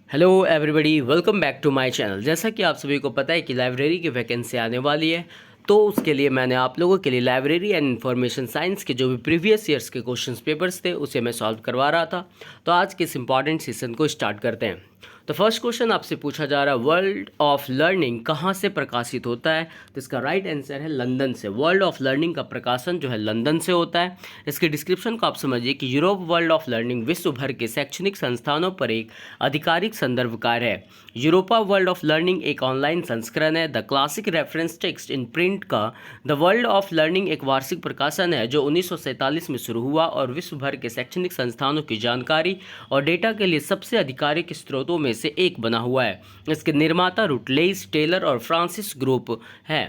Hello everybody, welcome back to my channel. जैसा कि आप सभी को पता है कि लाइब्रेरी की वैकेंसी आने वाली है, तो उसके लिए मैंने आप लोगों के लिए लाइब्रेरी एंड इंफॉर्मेशन साइंस के जो भी प्रीवियस ईयर्स के क्वेश्चंस पेपर्स थे उसे मैं सॉल्व करवा रहा था। तो आज के इस इंपॉर्टेंट सेशन को स्टार्ट करते हैं। तो फर्स्ट क्वेश्चन आपसे पूछा जा रहा है, वर्ल्ड ऑफ लर्निंग कहाँ से प्रकाशित होता है? तो इसका राइट आंसर है लंदन से। वर्ल्ड ऑफ लर्निंग का प्रकाशन जो है लंदन से होता है। इसके डिस्क्रिप्शन को आप समझिए कि यूरोप वर्ल्ड ऑफ लर्निंग विश्व भर के शैक्षणिक संस्थानों पर एक आधिकारिक संदर्भ कार्य है। यूरोपा वर्ल्ड ऑफ लर्निंग एक ऑनलाइन संस्करण है। The classic reference text in print का द वर्ल्ड ऑफ लर्निंग एक वार्षिक प्रकाशन है जो 1947 में शुरू हुआ और विश्व भर के शैक्षणिक संस्थानों की जानकारी और डेटा के लिए सबसे आधिकारिक स्रोतों में से एक बना हुआ है। इसके निर्माता रूटलेज, टेलर और फ्रांसिस ग्रुप है।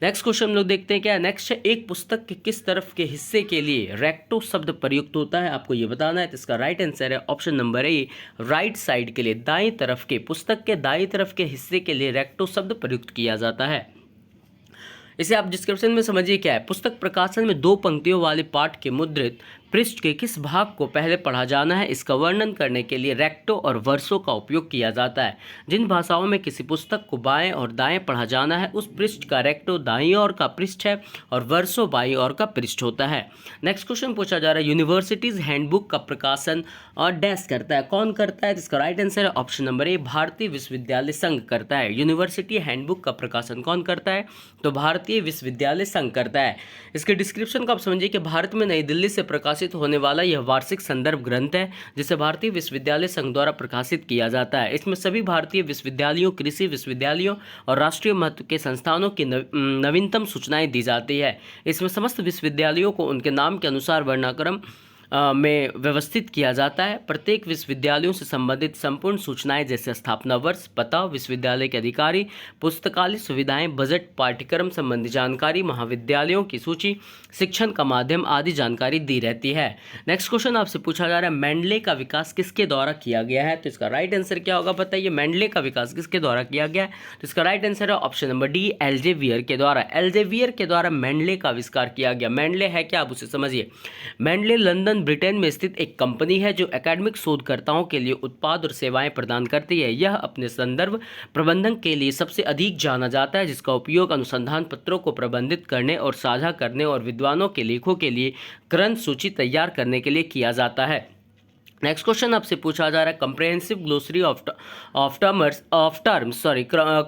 नेक्स्ट क्वेश्चन हम लोग देखते हैं क्या है। नेक्स्ट है, एक पुस्तक के किस तरफ के हिस्से के लिए रेक्टो शब्द प्रयुक्त होता है? आपको ये बताना है। तो इसका राइट आंसर है ऑप्शन नंबर ए, राइट साइड के लिए, दाएं तरफ के, पुस्तक के दाएं तरफ के हिस्से के लिए रेक्टो शब्द प्रयुक्त किया जाता है। इसे आप डिस्क्रिप्शन में समझिए क्या है। पुस्तक प्रकाशन में दो पंक्तियों वाले पाठ के मुद्रित पृष्ठ के किस भाग को पहले पढ़ा जाना है, इसका वर्णन करने के लिए रेक्टो और वर्सो का उपयोग किया जाता है। जिन भाषाओं में किसी पुस्तक को बाएं और दाएं पढ़ा जाना है उस पृष्ठ का रेक्टो दाईं ओर का पृष्ठ है और वर्सो बाईं ओर का पृष्ठ होता है। नेक्स्ट क्वेश्चन पूछा जा रहा है, यूनिवर्सिटीज हैंडबुक का प्रकाशन और डैश करता है, कौन करता है? इसका राइट आंसर है ऑप्शन नंबर ए, भारतीय विश्वविद्यालय संघ करता है। यूनिवर्सिटी हैंडबुक का प्रकाशन कौन करता है? तो भारतीय विश्वविद्यालय संघ करता है। इसके डिस्क्रिप्शन को आप समझिए कि भारत में नई दिल्ली से प्रकाशित होने वाला यह वार्षिक संदर्भ ग्रंथ है जिसे भारतीय विश्वविद्यालय संघ द्वारा प्रकाशित किया जाता है। इसमें सभी भारतीय विश्वविद्यालयों, कृषि विश्वविद्यालयों और राष्ट्रीय महत्व के संस्थानों की नवीनतम सूचनाएं दी जाती है। इसमें समस्त विश्वविद्यालयों को उनके नाम के अनुसार वर्णाक्रम में व्यवस्थित किया जाता है। प्रत्येक विश्वविद्यालयों से संबंधित संपूर्ण सूचनाएं जैसे स्थापना वर्ष, पता, विश्वविद्यालय के अधिकारी, पुस्तकालय सुविधाएं, बजट, पाठ्यक्रम संबंधी जानकारी, महाविद्यालयों की सूची, शिक्षण का माध्यम आदि जानकारी दी रहती है। नेक्स्ट क्वेश्चन आपसे पूछा जा रहा है, मेंडले का विकास किसके द्वारा किया गया है? तो इसका राइट आंसर क्या होगा बताइए। मेंडले का विकास किसके द्वारा किया गया है? तो इसका राइट आंसर है ऑप्शन नंबर डी, एल्जेवियर के द्वारा। एल्जेवियर के द्वारा मेंडले का आविष्कार किया गया। मेंडले है क्या, आप उसे समझिए। मेंडले लंदन ब्रिटेन में स्थित एक कंपनी है जो एकेडमिक शोधकर्ताओं के लिए उत्पाद और सेवाएं प्रदान करती है। यह अपने संदर्भ प्रबंधन के लिए सबसे अधिक जाना जाता है, जिसका उपयोग अनुसंधान पत्रों को प्रबंधित करने और साझा करने और विद्वानों के लेखों के लिए ग्रंथ सूची तैयार करने के लिए किया जाता है। नेक्स्ट क्वेश्चन आपसे पूछा जा रहा है, comprehensive glossary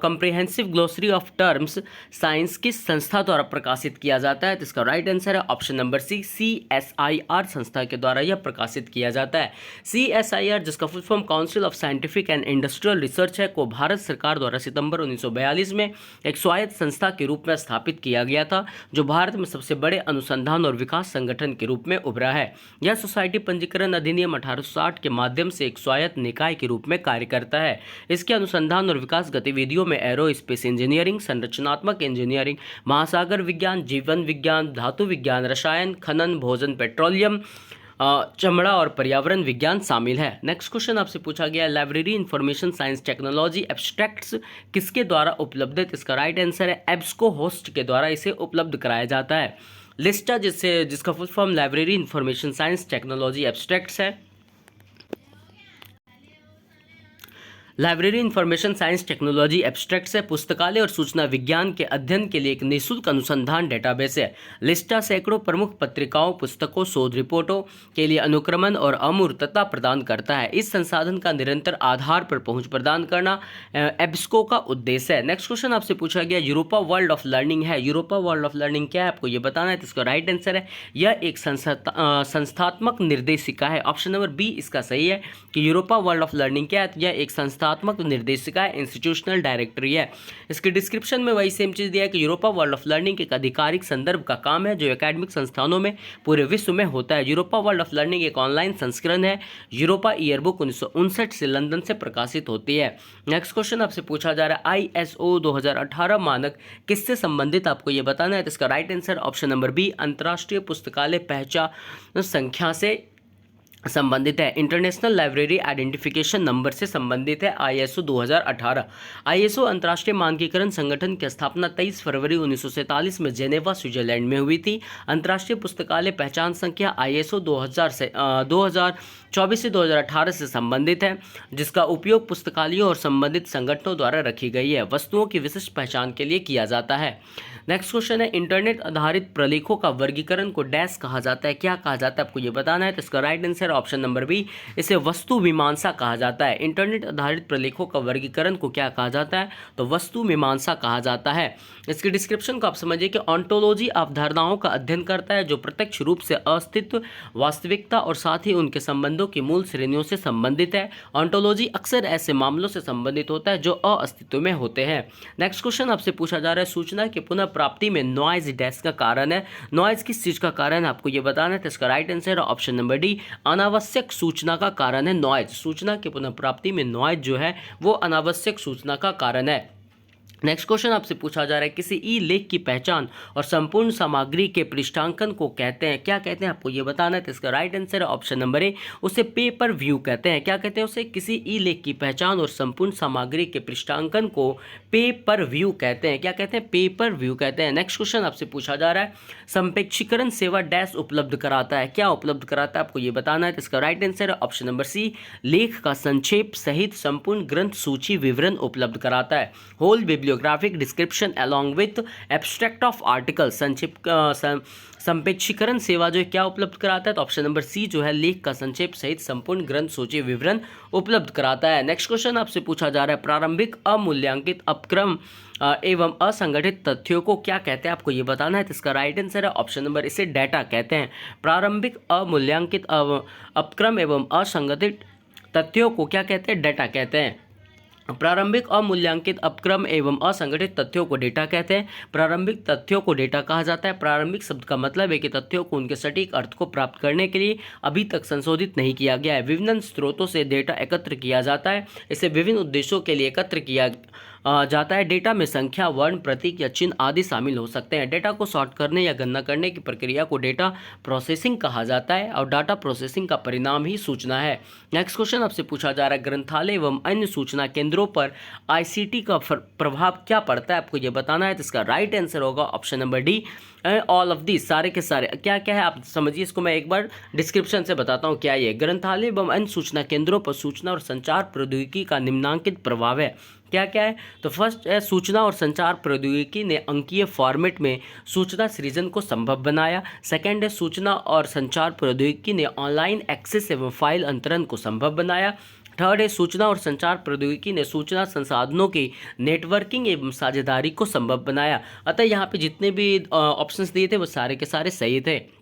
comprehensive glossary of terms science किस संस्था द्वारा प्रकाशित किया जाता है? तो इसका राइट आंसर है ऑप्शन नंबर सी, CSIR संस्था के द्वारा यह प्रकाशित किया जाता है। CSIR, जिसका full form council of scientific and industrial research है, को भारत सरकार द्वारा सितंबर 1942 में एक स्वायत्त संस्था के रूप में स्थापित किया गया था, जो भारत में सबसे बड़े अनुसंधान और विकास संगठन के रूप में उभरा है। यह सोसाइटी पंजीकरण अधिनियम 1860 के माध्यम से एक स्वायत्त निकाय के रूप में कार्य करता है। इसके अनुसंधान और विकास गतिविधियों में एरो स्पेस इंजीनियरिंग, संरचनात्मक इंजीनियरिंग, महासागर विज्ञान, जीवन विज्ञान, धातु विज्ञान, रसायन, खनन, भोजन, पेट्रोलियम, चमड़ा और पर्यावरण विज्ञान शामिल है। नेक्स्ट क्वेश्चन आपसे पूछा गया, library information science technology abstracts किसके द्वारा उपलब्ध है? इसका राइट आंसर है एब्सको होस्ट के द्वारा इसे उपलब्ध कराया जाता है। लिस्टा, जिसका full form library information science technology abstracts है। Library information science technology abstracts है पुस्तकालय और सूचना विज्ञान के अध्ययन के लिए एक निःशुल्क अनुसंधान डेटाबेस है। लिस्टा सैकड़ों प्रमुख पत्रिकाओं, पुस्तकों, शोध रिपोर्टों के लिए अनुक्रमण और अमूर्तता प्रदान करता है। इस संसाधन का निरंतर आधार पर पहुंच प्रदान करना एब्स्को का उद्देश्य है। नेक्स्ट क्वेश्चन आपसे पूछा गया, यूरोपा वर्ल्ड ऑफ लर्निंग है। यूरोपा वर्ल्ड ऑफ लर्निंग क्या है, आपको ये बताना है। तो इसका राइट आंसर है, यह एक संस्थात्मक निर्देशिका है। ऑप्शन नंबर बी इसका सही है कि यूरोपा वर्ल्ड ऑफ लर्निंग क्या है, यह एक संस्थात्मक निर्देशिका इंस्टीट्यूशनल डायरेक्टरी है। इसके डिस्क्रिप्शन में वही सेम चीज दिया है कि यूरोपा वर्ल्ड ऑफ लर्निंग एक आधिकारिक संदर्भ का काम है जो एकेडमिक संस्थानों में पूरे विश्व में होता है। यूरोपा वर्ल्ड ऑफ लर्निंग एक ऑनलाइन संस्करण है। यूरोपा ईयरबुक 1959 से लंदन से प्रकाशित होती है। नेक्स्ट क्वेश्चन आपसे पूछा जा रहा है, ISO 2018 मानक किससे संबंधित, आपको यह बताना है। तो इसका right answer option number B, अंतर्राष्ट्रीय पुस्तकालय पहचान संख्या से संबंधित है। इंटरनेशनल लाइब्रेरी आइडेंटिफिकेशन नंबर से संबंधित है। आईएसओ 2018। आईएसओ अंतर्राष्ट्रीय मानकीकरण संगठन की स्थापना 23 फरवरी 1947 में जेनेवा स्विट्जरलैंड में हुई थी। अंतर्राष्ट्रीय पुस्तकालय पहचान संख्या आईएसओ 2024 से 2018 से संबंधित है, जिसका उपयोग पुस्तकालयों और संबंधित संगठनों द्वारा रखी गई है। वस्तुओं की विशिष्ट पहचान के लिए किया जाता है। नेक्स्ट क्वेश्चन है, इंटरनेट आधारित प्रलेखों का वर्गीकरण को डैश कहा जाता है, क्या कहा जाता है, आपको ये बताना है। तो इसका right answer option number B, इसे वस्तु मीमांसा कहा जाता है। इंटरनेट आधारित प्रलेखों का वर्गीकरण को क्या कहा जाता है, तो वस्तु मीमांसा कहा जाता है। इसके डिस्क्रिप्शन को आप समझिए कि ऑन्टोलॉजी अवधारणाओं का अध्ययन करता है जो प्रत्यक्ष रूप से अस्तित्व, वास्तविकता और साथ ही उनके संबंधों की मूल श्रेणियों से संबंधित है। ऑन्टोलॉजी अक्सर ऐसे मामलों से संबंधित होता है जो अस्तित्व में होते हैं। नेक्स्ट क्वेश्चन आपसे पूछा जा रहा है, सूचना के पुनः प्राप्ति में नॉइज डैश का कारण है। नॉइज किस चीज का कारण है, आपको ये बताना है। तो इसका राइट आंसर है ऑप्शन नंबर डी, अनावश्यक सूचना का कारण है नॉइज। सूचना के पुनः प्राप्ति में नॉइज जो है वो अनावश्यक सूचना का कारण है। नेक्स्ट क्वेश्चन आपसे पूछा जा रहा है, किसी ई लेख की पहचान और संपूर्ण सामग्री के पृष्ठांकन को कहते हैं, क्या कहते हैं, आपको ये बताना है। तो इसका राइट आंसर है ऑप्शन नंबर ए, उसे पेपर व्यू कहते हैं। क्या कहते हैं उसे, किसी ई लेख की पहचान और संपूर्ण सामग्री के पृष्ठांकन को पेपर व्यू कहते हैं। क्या कहते हैं, पेपर व्यू कहते हैं। नेक्स्ट क्वेश्चन आपसे पूछा जा रहा है, संप्रेक्षीकरण सेवा डैश उपलब्ध कराता है, क्या उपलब्ध कराता है, आपको ये बताना है। तो इसका राइट आंसर है ऑप्शन नंबर सी, लेख का संक्षेप सहित संपूर्ण ग्रंथ सूची विवरण उपलब्ध कराता है। Whole bibliographic description along with abstract of article, संप्रेक्षीकरण सेवा जो है क्या उपलब्ध कराता है, तो ऑप्शन नंबर सी जो है लेख का संक्षेप सहित संपूर्ण ग्रंथ सूची विवरण उपलब्ध कराता है। नेक्स्ट क्वेश्चन आपसे पूछा जा रहा है, प्रारंभिक अमूल्यांकित अपक्रम एवं असंगठित तथ्यों को क्या कहते हैं, आपको ये बताना है। तो इसका राइट आंसर है ऑप्शन नंबर, इसे डाटा कहते हैं। प्रारंभिक अमूल्यांकित अपक्रम एवं असंगठित तथ्यों को क्या कहते हैं, डाटा कहते हैं। प्रारंभिक अमूल्यांकित अपक्रम एवं असंगठित तथ्यों को डेटा कहते हैं। प्रारंभिक तथ्यों को डेटा कहा जाता है। प्रारंभिक शब्द का मतलब है कि तथ्यों को उनके सटीक अर्थ को प्राप्त करने के लिए अभी तक संशोधित नहीं किया गया है। विभिन्न स्रोतों से डेटा एकत्र किया जाता है, इसे विभिन्न उद्देश्यों के लिए एकत्र किया जाता है। डेटा में संख्या, वर्ण, प्रतीक या चिन्ह आदि शामिल हो सकते हैं। डेटा को सॉर्ट करने या गणना करने की प्रक्रिया को डेटा प्रोसेसिंग कहा जाता है और डाटा प्रोसेसिंग का परिणाम ही सूचना है। नेक्स्ट क्वेश्चन आपसे पूछा जा रहा है, ग्रंथालय एवं अन्य सूचना केंद्रों पर आईसीटी का प्रभाव क्या पड़ता है, आपको ये बताना है। तो इसका राइट आंसर होगा option number D, all of this, सारे के सारे। क्या क्या है आप समझिए, इसको मैं एक बार डिस्क्रिप्शन से बताता हूँ क्या ये। ग्रंथालय एवं अन्य सूचना केंद्रों पर सूचना और संचार प्रौद्योगिकी का निम्नांकित प्रभाव है। क्या क्या है, तो फर्स्ट है, सूचना और संचार प्रौद्योगिकी ने अंकीय फॉर्मेट में सूचना सृजन को संभव बनाया। सेकंड है, सूचना और संचार प्रौद्योगिकी ने ऑनलाइन एक्सेस एवं फाइल अंतरण को संभव बनाया। थर्ड है, सूचना और संचार प्रौद्योगिकी ने सूचना संसाधनों की नेटवर्किंग एवं साझेदारी को संभव बनाया। अतः यहाँ पे जितने भी ऑप्शंस दिए थे वो सारे के सारे सही थे।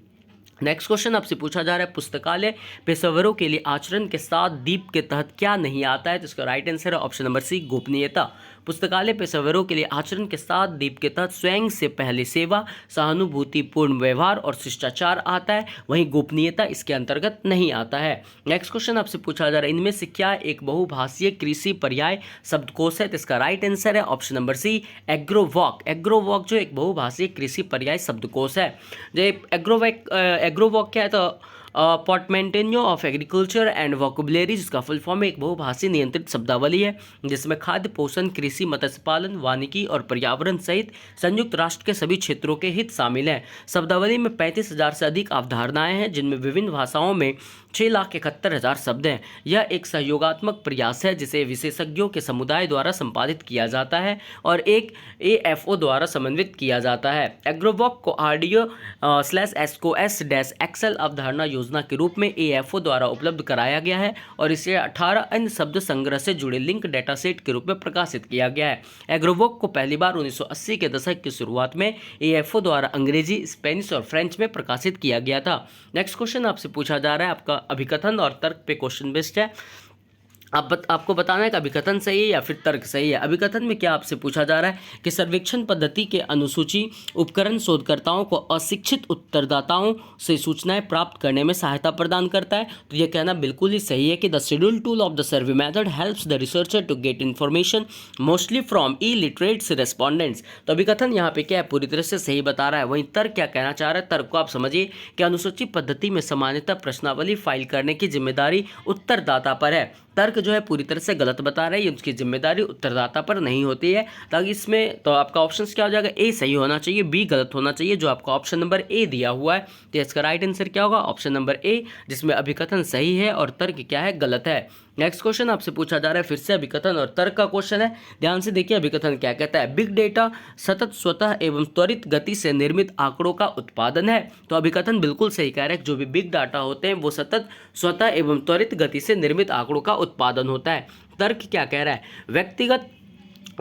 नेक्स्ट क्वेश्चन आपसे पूछा जा रहा है, पुस्तकालय पेशेवरों के लिए आचरण के साथ दीप के तहत क्या नहीं आता है, तो इसका राइट आंसर है ऑप्शन नंबर सी, गोपनीयता। पुस्तकालय पेशेवरों के लिए आचरण के साथ दीप के तहत स्वयं से पहले सेवा, सहानुभूतिपूर्ण व्यवहार और शिष्टाचार आता है, वहीं गोपनीयता इसके अंतर्गत नहीं आता है। नेक्स्ट क्वेश्चन आपसे पूछा जा रहा है, इनमें से क्या एक बहुभाषीय कृषि पर्याय शब्दकोश है, तो इसका राइट आंसर है ऑप्शन नंबर सी, एग्रोवॉक। एग्रोवॉक जो एक बहुभाषीय कृषि पर्याय शब्दकोश है। जो एग्रोवॉक क्या है, तो पोर्टमेंटेन्यू ऑफ एग्रीकल्चर एंड वोकेबुलरी, जिसका फुल फॉर्म एक बहुभाषी नियंत्रित शब्दावली है जिसमें खाद्य, पोषण, कृषि, मत्स्य पालन, वानिकी और पर्यावरण सहित संयुक्त राष्ट्र के सभी क्षेत्रों के हित शामिल हैं। शब्दावली में 35,000 से अधिक अवधारणाएं हैं जिनमें विभिन्न भाषाओं में 6,71,000 शब्द हैं। यह एक सहयोगात्मक प्रयास है जिसे विशेषज्ञों के समुदाय द्वारा संपादित किया जाता है और एक AFO द्वारा समन्वित किया जाता है। एग्रोवॉक को RDO/SCOS-XL अवधारणा योजना के रूप में AFO द्वारा उपलब्ध कराया गया है और इसे 18 अन्य शब्द संग्रह से जुड़े लिंक डेटा सेट के रूप में प्रकाशित किया गया है। एग्रोवॉक को पहली बार 1980 के दशक की शुरुआत में AFO द्वारा अंग्रेजी, स्पेनिश और फ्रेंच में प्रकाशित किया गया था। नेक्स्ट क्वेश्चन आपसे पूछा जा रहा है, आपका अभिकथन और तर्क पे क्वेश्चन बेस्ड है। आपको बताना है कि अभिकथन सही है या फिर तर्क सही है। अभिकथन में क्या आपसे पूछा जा रहा है कि सर्वेक्षण पद्धति के अनुसूची उपकरण शोधकर्ताओं को अशिक्षित उत्तरदाताओं से सूचनाएं प्राप्त करने में सहायता प्रदान करता है। तो ये कहना बिल्कुल ही सही है कि the schedule tool of the survey method helps the researcher to get information mostly from illiterates respondents. तो अभिकथन यहाँ पे क्या है, पूरी तरह से सही बता रहा है। वहीं तर्क क्या कहना चाह रहा है, तर्क को आप समझिए कि अनुसूची पद्धति में सामान्यतः प्रश्नावली फाइल करने की जिम्मेदारी उत्तरदाता पर है। तर्क जो है पूरी तरह से गलत बता रहा है, ये उसकी जिम्मेदारी उत्तरदाता पर नहीं होती है। ताकि इसमें तो आपका ऑप्शन क्या हो जाएगा, ए सही होना चाहिए, बी गलत होना चाहिए, जो आपका ऑप्शन नंबर ए दिया हुआ है। तो इसका राइट आंसर क्या होगा, ऑप्शन नंबर ए, जिसमें अभिकथन सही है और तर्क क्या है, गलत है। नेक्स्ट क्वेश्चन आपसे पूछा जा रहा है फिर से अभिकथन और तर्क का क्वेश्चन है। ध्यान से देखिए अभिकथन क्या कहता है, बिग डेटा सतत स्वतः एवं त्वरित गति से निर्मित आंकड़ों का उत्पादन है। तो अभिकथन बिल्कुल सही कह रहा है, जो भी बिग डाटा होते हैं वो सतत स्वतः एवं त्वरित गति से निर्मित आंकड़ों का उत्पादन होता है। तर्क क्या कह रहा है, व्यक्तिगत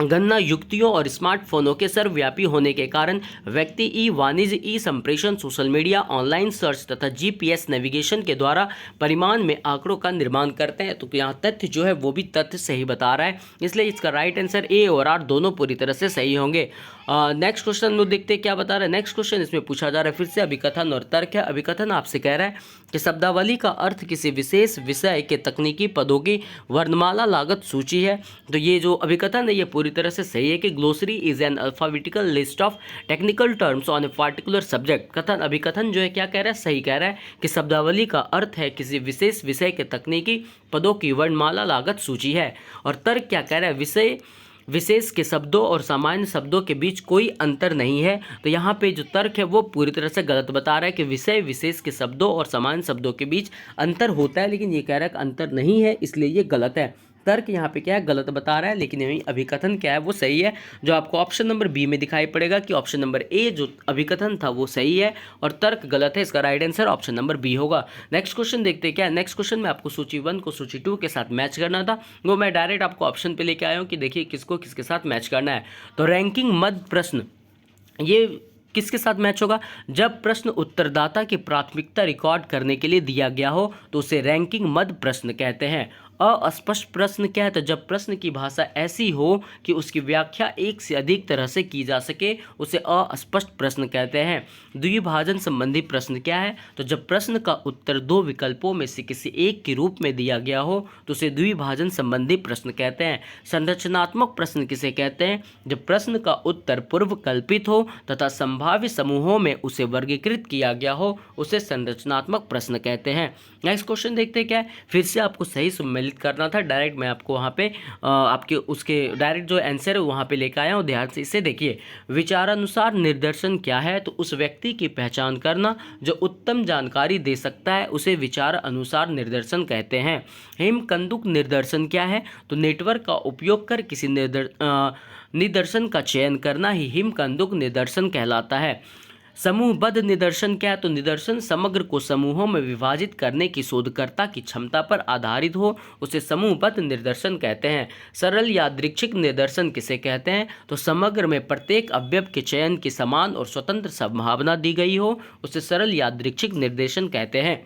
गणना युक्तियों और स्मार्टफोनों के सर्वव्यापी होने के कारण व्यक्ति ई वाणिज्य, ई संप्रेषण, सोशल मीडिया, ऑनलाइन सर्च तथा जीपीएस नेविगेशन के द्वारा परिमाण में आंकड़ों का निर्माण करते हैं। तो यहाँ तथ्य जो है वो भी तथ्य सही बता रहा है, इसलिए इसका राइट आंसर ए और आर दोनों पूरी तरह से सही होंगे। नेक्स्ट क्वेश्चन में देखते हैं क्या बता रहा है। नेक्स्ट क्वेश्चन इसमें पूछा जा रहा है फिर से अभिकथन और तर्क है। अभिकथन आपसे कह रहा है कि शब्दावली का अर्थ किसी विशेष विषय के तकनीकी पदों की वर्णमाला लागत सूची है। तो ये जो अभिकथन है ये पूरी तरह से सही है कि glossary is an alphabetical list of technical terms on a particular subject. कथन अभिकथन जो है क्या कह रहा है, सही कह रहा है कि शब्दावली का अर्थ है किसी विशेष विषय के तकनीकी पदों की वर्णमाला लागत सूची है। और तर्क क्या कह रहा है, विषय विशेष के शब्दों और सामान्य शब्दों के बीच कोई अंतर नहीं है। तो यहाँ पे जो तर्क है वो पूरी तरह से गलत बता रहा है कि विषय विशेष के शब्दों और सामान्य शब्दों के बीच अंतर होता है, लेकिन ये कह रहा है कि अंतर नहीं है, इसलिए ये गलत है। तर्क यहाँ पे क्या है, गलत बता रहा है, लेकिन यही अभिकथन क्या है वो सही है, जो आपको ऑप्शन नंबर बी में दिखाई पड़ेगा कि ऑप्शन नंबर ए जो अभिकथन था वो सही है और तर्क गलत है। इसका right answer option number B होगा। नेक्स्ट क्वेश्चन देखते हैं क्या है। नेक्स्ट क्वेश्चन में आपको सूची 1 को सूची 2 के साथ मैच करना था, वो मैं डायरेक्ट आपको ऑप्शन पे लेके आया हूँ कि देखिए किसको किसके साथ मैच करना है। तो रैंकिंग मध्य प्रश्न ये किसके साथ मैच होगा, जब प्रश्न उत्तरदाता की प्राथमिकता रिकॉर्ड करने के लिए दिया गया हो तो उसे रैंकिंग मध्य प्रश्न कहते हैं। अस्पष्ट प्रश्न क्या है, तो जब प्रश्न की भाषा ऐसी हो कि उसकी व्याख्या एक से अधिक तरह से की जा सके उसे अस्पष्ट प्रश्न कहते हैं। द्विभाजन संबंधी प्रश्न क्या है, तो जब प्रश्न का उत्तर 2 विकल्पों में से किसी एक के रूप में दिया गया हो तो उसे द्विभाजन संबंधी प्रश्न कहते हैं। संरचनात्मक प्रश्न किसे कहते हैं, जब प्रश्न का उत्तर पूर्व कल्पित हो तथा संभाव्य समूहों में उसे वर्गीकृत किया गया हो उसे संरचनात्मक प्रश्न कहते हैं। नेक्स्ट क्वेश्चन देखते हैं क्या है। फिर से आपको सही सम्मिलित करना था, डायरेक्ट मैं आपको वहाँ पे आपके उसके डायरेक्ट जो आंसर है वहाँ पे लेकर आया हूँ, ध्यान से इसे देखिए। विचारानुसार निर्देशन क्या है, तो उस व्यक्ति की पहचान करना जो उत्तम जानकारी दे सकता है उसे विचार अनुसार निर्देशन कहते हैं। हिमकंदुक निर्देशन क्या है, तो नेटवर्क का उपयोग कर किसी निदर्शन का चयन करना ही हिमकंदुक निदर्शन कहलाता है। समूहबद्ध निदर्शन क्या है, तो निदर्शन समग्र को समूहों में विभाजित करने की शोधकर्ता की क्षमता पर आधारित हो उसे समूहबद्ध निदर्शन कहते हैं। सरल यादृच्छिक निदर्शन किसे कहते हैं, तो समग्र में प्रत्येक अवयव के चयन की समान और स्वतंत्र संभावना दी गई हो उसे सरल यादृच्छिक निर्देशन कहते हैं।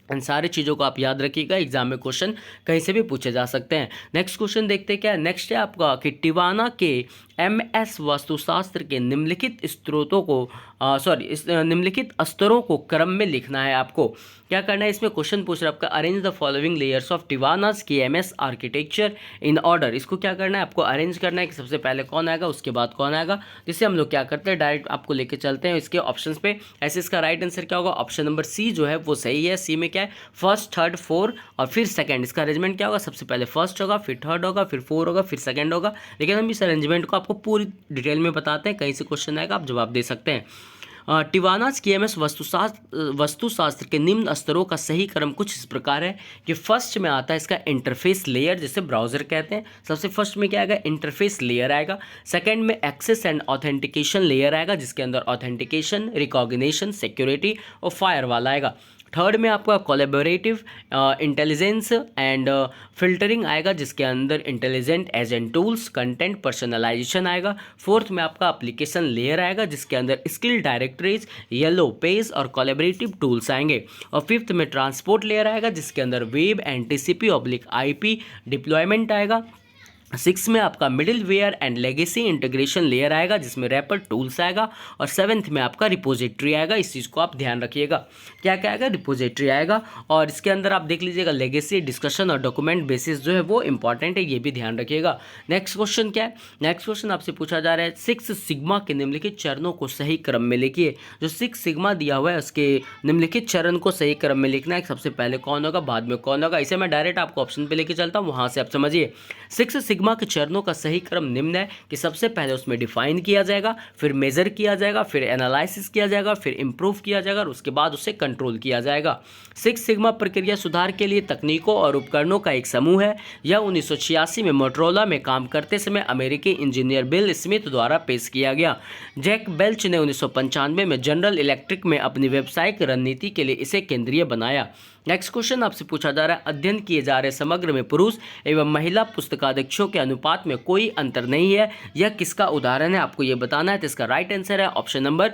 इन सारी चीज़ों को आप याद रखिएगा, एग्जाम में क्वेश्चन कहीं से भी पूछे जा सकते हैं। नेक्स्ट क्वेश्चन देखते हैं क्या है। नेक्स्ट है आपका कि टिवाना के MS वास्तुशास्त्र के निम्नलिखित स्त्रोतों को निम्नलिखित स्तरों को क्रम में लिखना है। आपको क्या करना है, इसमें क्वेश्चन पूछ रहा है आपका arrange the following layers of Tiwana's KMS architecture in order. इसको क्या करना है, आपको अरेंज करना है कि सबसे पहले कौन आएगा उसके बाद कौन आएगा। जिससे हम लोग क्या करते हैं, डायरेक्ट आपको लेके चलते हैं इसके ऑप्शंस पे। ऐसे इसका राइट आंसर क्या होगा, ऑप्शन नंबर सी जो है वो सही है। सी में क्या है, फर्स्ट, थर्ड, फोर और फिर सेकंड। इसका अरेंजमेंट क्या होगा, सबसे पहले फर्स्ट होगा, फिर थर्ड होगा, फिर फोर होगा, फिर सेकंड होगा। लेकिन हम इस अरेंजमेंट को आपको पूरी डिटेल में बताते हैं, कहीं से क्वेश्चन आएगा आप जवाब दे सकते हैं। टिवानास KMS वास्तुशास्त्र के निम्न स्तरों का सही क्रम कुछ इस प्रकार है कि फर्स्ट में आता है इसका इंटरफेस लेयर, जिसे ब्राउजर कहते हैं। सबसे फर्स्ट में क्या आएगा, इंटरफेस लेयर आएगा। सेकंड में एक्सेस एंड ऑथेंटिकेशन लेयर आएगा, जिसके अंदर ऑथेंटिकेशन, रिकॉग्निशन, सिक्योरिटी और फायर वाला आएगा। थर्ड में आपका कोलैबोरेटिव इंटेलिजेंस एंड फिल्टरिंग आएगा, जिसके अंदर intelligent agent tools, content personalisation आएगा। फोर्थ में आपका एप्लीकेशन लेयर आएगा, जिसके अंदर स्किल डायरेक्टरीज, येलो पेज और कोलैबोरेटिव टूल्स आएंगे। और फिफ्थ में ट्रांसपोर्ट लेयर आएगा, जिसके अंदर वेब एंड TCP/IP डिप्लॉयमेंट आएगा। सिक्स में आपका middleware and legacy integration layer आएगा, जिसमें रैपर टूल्स आएगा। और सेवन्थ में आपका रिपोजिटरी आएगा। इस चीज़ को आप ध्यान रखिएगा, क्या क्या आएगा, रिपोजिटरी आएगा। और इसके अंदर आप देख लीजिएगा लेगेसी, डिस्कशन और डॉक्यूमेंट बेसिस जो है वो इंपॉर्टेंट है, ये भी ध्यान रखिएगा। नेक्स्ट क्वेश्चन क्या है, नेक्स्ट क्वेश्चन आपसे पूछा जा रहा है 6 सिग्मा के निम्नलिखित चरणों को सही क्रम में लिखिए। जो 6 सिग्मा दिया हुआ है उसके निम्नलिखित चरण को सही क्रम में लिखना है। सबसे पहले कौन होगा, बाद में कौन होगा। इसे मैं डायरेक्ट आपको ऑप्शन पे लेके चलता हूँ, वहाँ से आप समझिए। 6 सिग्मा के चरणों का सही क्रम निम्न है कि सबसे पहले उसमें डिफाइन किया जाएगा, फिर मेजर किया जाएगा, फिर एनालिसिस किया जाएगा, फिर इंप्रूव किया जाएगा और उसके बाद उसे कंट्रोल किया जाएगा। 6 सिग्मा प्रक्रिया सुधार के लिए तकनीकों और उपकरणों का एक समूह है। यह 1986 में मोटरोला में काम करते समय अमेरिकी इंजीनियर बिल स्मिथ द्वारा पेश किया गया। जैक बेल्च ने 1995 में जनरल इलेक्ट्रिक में अपनी व्यावसायिक रणनीति के लिए इसे केंद्रीय बनाया। नेक्स्ट क्वेश्चन आपसे पूछा जा रहा है अध्ययन किए जा रहे समग्र में पुरुष एवं महिला पुस्तकाध्यक्षों के अनुपात में कोई अंतर नहीं है, यह किसका उदाहरण है, आपको यह बताना है। तो इसका राइट आंसर है ऑप्शन नंबर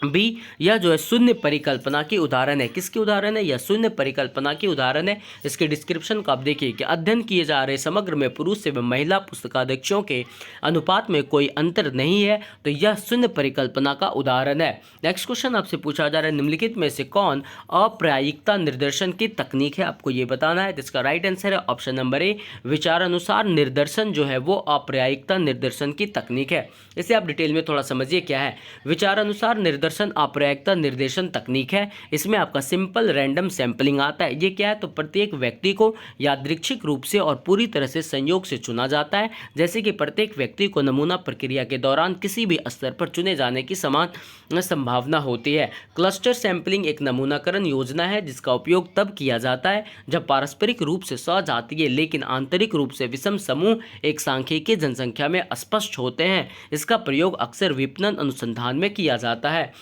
बी, यह जो है शून्य परिकल्पना की उदाहरण है। किसकी उदाहरण है, यह शून्य परिकल्पना की उदाहरण है। इसके डिस्क्रिप्शन को आप देखिए कि अध्ययन किए जा रहे समग्र में पुरुष एवं महिला पुस्तकाध्यक्षों के अनुपात में कोई अंतर नहीं है, तो यह शून्य परिकल्पना का उदाहरण है। नेक्स्ट क्वेश्चन आपसे पूछा जा रहा है निम्नलिखित में से कौन अप्रायिकता निर्देशन की तकनीक है, आपको ये बताना है। इसका राइट आंसर है ऑप्शन नंबर ए, विचारानुसार निर्देशन जो है वो अप्रायिकता निर्देशन की तकनीक है। इसे आप डिटेल में थोड़ा समझिए क्या है। विचारानुसार निर्देशन अप्रायिकता निर्देशन तकनीक है। इसमें आपका सिंपल रैंडम सैंपलिंग आता है। ये क्या है, तो प्रत्येक व्यक्ति को यादृच्छिक रूप से और पूरी तरह से संयोग से चुना जाता है। जैसे कि प्रत्येक व्यक्ति को नमूना प्रक्रिया के दौरान किसी भी स्तर पर चुने जाने की समान संभावना होती है। क्लस्टर सैंपलिंग एक नमूनाकरण योजना है जिसका उपयोग तब किया जाता है जब पारस्परिक रूप से सजातीय लेकिन आंतरिक रूप से विषम समूह एक सांख्यिकीय जनसंख्या में स्पष्ट होते हैं। इसका प्रयोग अक्सर विपणन अनुसंधान में किया जाता है।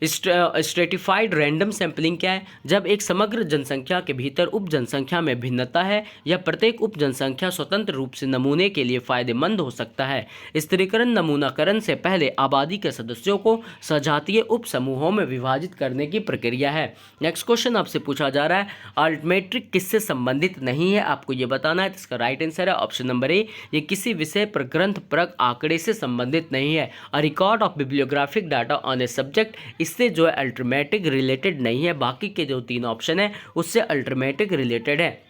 स्ट्रेटिफाइड रैंडम सैंपलिंग क्या है, जब एक समग्र जनसंख्या के भीतर उप जनसंख्या में भिन्नता है या प्रत्येक उप जनसंख्या स्वतंत्र रूप से नमूने के लिए फायदेमंद हो सकता है। स्थिरीकरण नमूनाकरण से पहले आबादी के सदस्यों को सजातीय उप समूहों में विभाजित करने की प्रक्रिया है। नेक्स्ट क्वेश्चन आपसे पूछा जा रहा है अल्टमेट्रिक किससे संबंधित नहीं है, आपको ये बताना है। इसका राइट आंसर है ऑप्शन नंबर ए, ये किसी विषय पर ग्रंथपरक आंकड़े से संबंधित नहीं है। A record of bibliographic data on a subject, इससे जो है अल्टरमेटिक रिलेटेड नहीं है। बाकी के जो 3 ऑप्शन है उससे अल्टरमेटिक रिलेटेड है,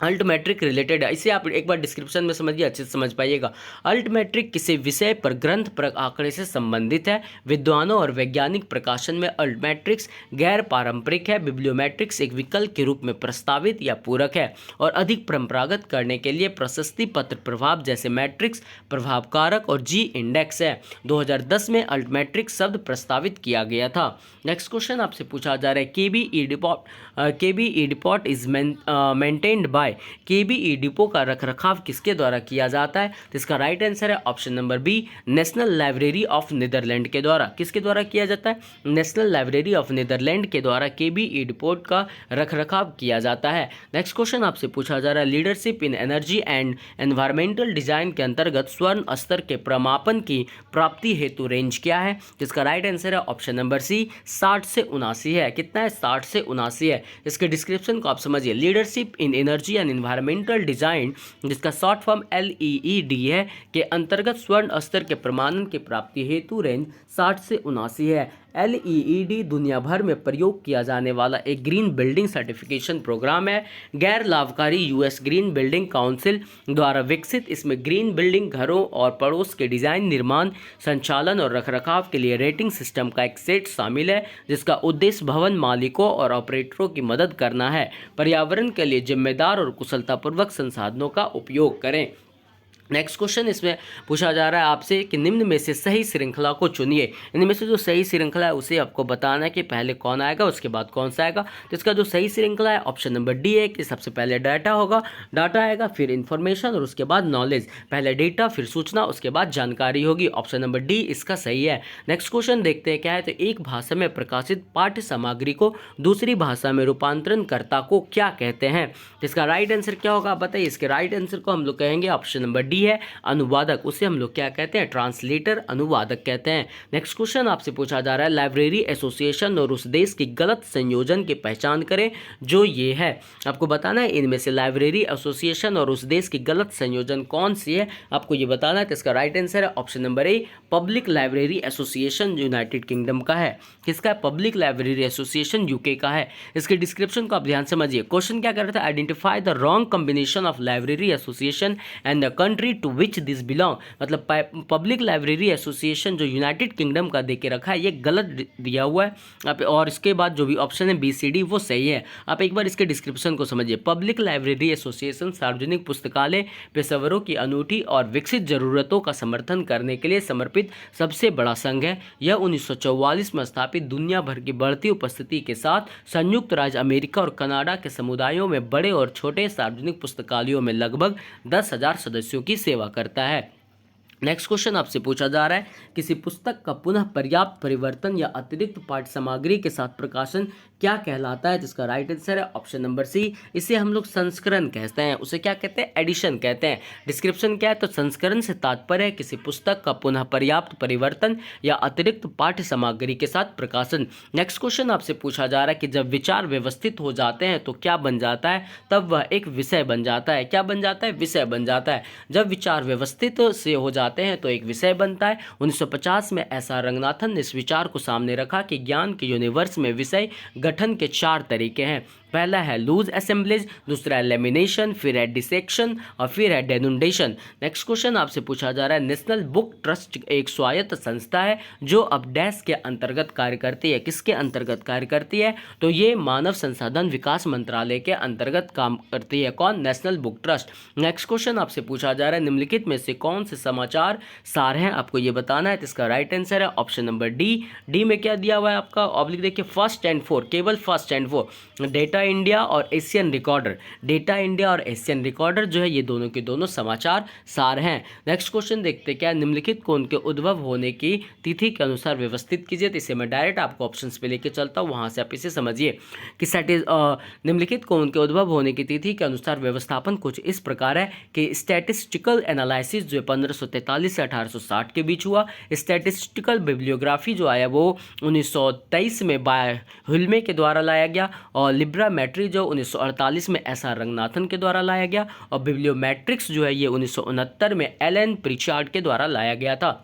अल्टमेट्रिक रिलेटेड है। इसे आप एक बार डिस्क्रिप्शन में समझिए, अच्छे से समझ पाइएगा। अल्टमेट्रिक किसी विषय पर ग्रंथपरक आंकड़े से संबंधित है। विद्वानों और वैज्ञानिक प्रकाशन में अल्टमेट्रिक्स गैर पारंपरिक है। बिब्लियोमेट्रिक्स एक विकल्प के रूप में प्रस्तावित या पूरक है और अधिक परंपरागत करने के लिए प्रशस्ति पत्र प्रभाव जैसे मैट्रिक्स प्रभाव कारक और जी इंडेक्स है। 2010 में अल्टमेट्रिक्स शब्द प्रस्तावित किया गया था। नेक्स्ट क्वेश्चन आपसे पूछा जा रहा है KBE depot is maintained by, KBE depot का रखरखाव किसके द्वारा किया जाता है। तो इसका राइट आंसर है option number B, national library of Netherlands के द्वारा। किसके द्वारा किया जाता है, नेशनल लाइब्रेरी ऑफ नीदरलैंड के द्वारा केबीई डिपो का रखरखाव किया जाता है। नेक्स्ट क्वेश्चन आपसे पूछा जा रहा है leadership in energy and environmental design के अंतर्गत स्वर्ण स्तर के प्रमापन की प्राप्ति हेतु रेंज क्या है। जिसका राइट आंसर है ऑप्शन नंबर सी, 60 से 79 है। कितना है, 60 से 79 है। इसके डिस्क्रिप्शन को आप समझिए। Leadership in energy and environmental design, जिसका शॉर्ट फॉर्म LEED है, के अंतर्गत स्वर्ण स्तर के प्रमाणन की प्राप्ति हेतु रेंज 60 से 79 है। LEED दुनिया भर में प्रयोग किया जाने वाला एक ग्रीन बिल्डिंग सर्टिफिकेशन प्रोग्राम है। गैर लाभकारी US ग्रीन बिल्डिंग काउंसिल द्वारा विकसित इसमें ग्रीन बिल्डिंग घरों और पड़ोस के डिजाइन, निर्माण, संचालन और रखरखाव के लिए रेटिंग सिस्टम का एक सेट शामिल है, जिसका उद्देश्य भवन मालिकों और ऑपरेटरों की मदद करना है। पर्यावरण के लिए जिम्मेदार और कुशलतापूर्वक संसाधनों का उपयोग करें। नेक्स्ट क्वेश्चन इसमें पूछा जा रहा है आपसे कि निम्न में से सही श्रृंखला को चुनिए। इनमें से जो सही श्रृंखला है उसे आपको बताना है कि पहले कौन आएगा उसके बाद कौन सा आएगा। तो इसका जो सही श्रृंखला है ऑप्शन नंबर डी है कि सबसे पहले डाटा होगा, डाटा आएगा, फिर इन्फॉर्मेशन और उसके बाद नॉलेज। पहले डेटा फिर सूचना उसके बाद जानकारी होगी। ऑप्शन नंबर डी इसका सही है। नेक्स्ट क्वेश्चन देखते हैं क्या है। तो एक भाषा में प्रकाशित पाठ्य सामग्री को दूसरी भाषा में रूपांतरणकर्ता को क्या कहते हैं। इसका राइट आंसर क्या होगा बताइए। इसके राइट आंसर को हम लोग कहेंगे ऑप्शन नंबर डी है अनुवादक। उसे हम लोग क्या कहते हैं, ट्रांसलेटर, अनुवादक कहते हैं। नेक्स्ट क्वेश्चन आपसे पूछा जा रहा है लाइब्रेरी एसोसिएशन और उस देश की गलत संयोजन की पहचान करें जो ये है। आपको बताना है इनमें से लाइब्रेरी एसोसिएशन और उस देश की गलत संयोजन कौन सी है, आपको ये बताना है। तो इसका राइट आंसर है option number a public library association United Kingdom का है। किसका है, पब्लिक लाइब्रेरी एसोसिएशन यूके का है। इसके डिस्क्रिप्शन को आप ध्यान समझिए। क्वेश्चन क्या कर रहा था, identify the wrong combination of library association and the country to which this belong. मतलब पब्लिक लाइब्रेरी एसोसिएशन जो यूनाइटेड किंगडम का दे के रखा है ये गलत दिया हुआ है आप, और इसके बाद जो भी ऑप्शन है BCD वो सही है। आप एक बार इसके डिस्क्रिप्शन को समझिए। पब्लिक लाइब्रेरी एसोसिएशन सार्वजनिक पुस्तकालय पेशेवरों की अनूठी और विकसित जरूरतों का समर्थन करने के लिए समर्पित सबसे बड़ा संघ है। यह 1944 में स्थापित दुनिया भर की बढ़ती उपस्थिति के साथ संयुक्त राज्य अमेरिका और कनाडा के समुदायों में बड़े और छोटे सार्वजनिक पुस्तकालयों में लगभग 10,000 सदस्यों की सेवा करता है। नेक्स्ट क्वेश्चन आपसे पूछा जा रहा है किसी पुस्तक का पुनः पर्याप्त परिवर्तन या अतिरिक्त पाठ्य सामग्री के साथ प्रकाशन क्या कहलाता है। जिसका राइट आंसर है ऑप्शन नंबर सी। इसे हम लोग संस्करण कहते हैं, उसे क्या कहते हैं, एडिशन कहते हैं। डिस्क्रिप्शन क्या है, तो संस्करण से तात्पर्य है किसी पुस्तक का पुनः पर्याप्त परिवर्तन या अतिरिक्त पाठ्य सामग्री के साथ प्रकाशन। नेक्स्ट क्वेश्चन आपसे पूछा जा रहा है कि जब विचार व्यवस्थित हो जाते हैं तो क्या बन जाता है, तब वह एक विषय बन जाता है। क्या बन जाता है, विषय बन जाता है। जब विचार व्यवस्थित से हो जाते हैं तो एक विषय बनता है। 1950 में एसआर रंगनाथन ने इस विचार को सामने रखा कि ज्ञान के यूनिवर्स में विषय गठन के 4 तरीके हैं। पहला है लूज असेंबलेज, दूसरा है लेमिनेशन, फिर है डिसेक्शन और फिर है डेनुडेशन। नेक्स्ट क्वेश्चन आपसे पूछा जा रहा है नेशनल बुक ट्रस्ट एक स्वायत्त संस्था है जो अब डैश के अंतर्गत कार्य करती है। किसके अंतर्गत कार्य करती है, तो ये मानव संसाधन विकास मंत्रालय के अंतर्गत काम करती है। कौन, national book trust. Next question आपसे पूछा जा रहा है निम्नलिखित में से कौन से समाचार सार हैं, आपको ये बताना है। तो इसका राइट आंसर है ऑप्शन नंबर डी। डी में क्या दिया हुआ है आपका, ऑब्लिक देखिए फर्स्ट एंड फोर, केवल first and four. Data India और एशियन रिकॉर्डर, डेटा इंडिया और एशियन रिकॉर्डर जो है ये दोनों के दोनों समाचार सार हैं। नेक्स्ट क्वेश्चन देखते क्या, निम्नलिखित को उनके उद्भव होने की तिथि के अनुसार व्यवस्थित कीजिए। तो इसे मैं डायरेक्ट आपको ऑप्शंस पे लेके चलता हूँ, वहाँ से आप इसे समझिए कि निम्नलिखित को उनके उद्भव होने की तिथि के अनुसार व्यवस्थापन कुछ इस प्रकार है कि स्टैटिस्टिकल एनालिसिस जो 1543 से 1860 के बीच हुआ। स्टैटिस्टिकल बिब्लियोग्राफी जो आया वो 1923 में बाय हुल्मे के द्वारा लाया गया, और लिब्रामेट्री जो 1948 में एसआर रंगनाथन के द्वारा लाया गया, और बिब्लियोमेट्रिक्स जो है ये 1969 में एलन प्रिचार्ड के द्वारा लाया गया था।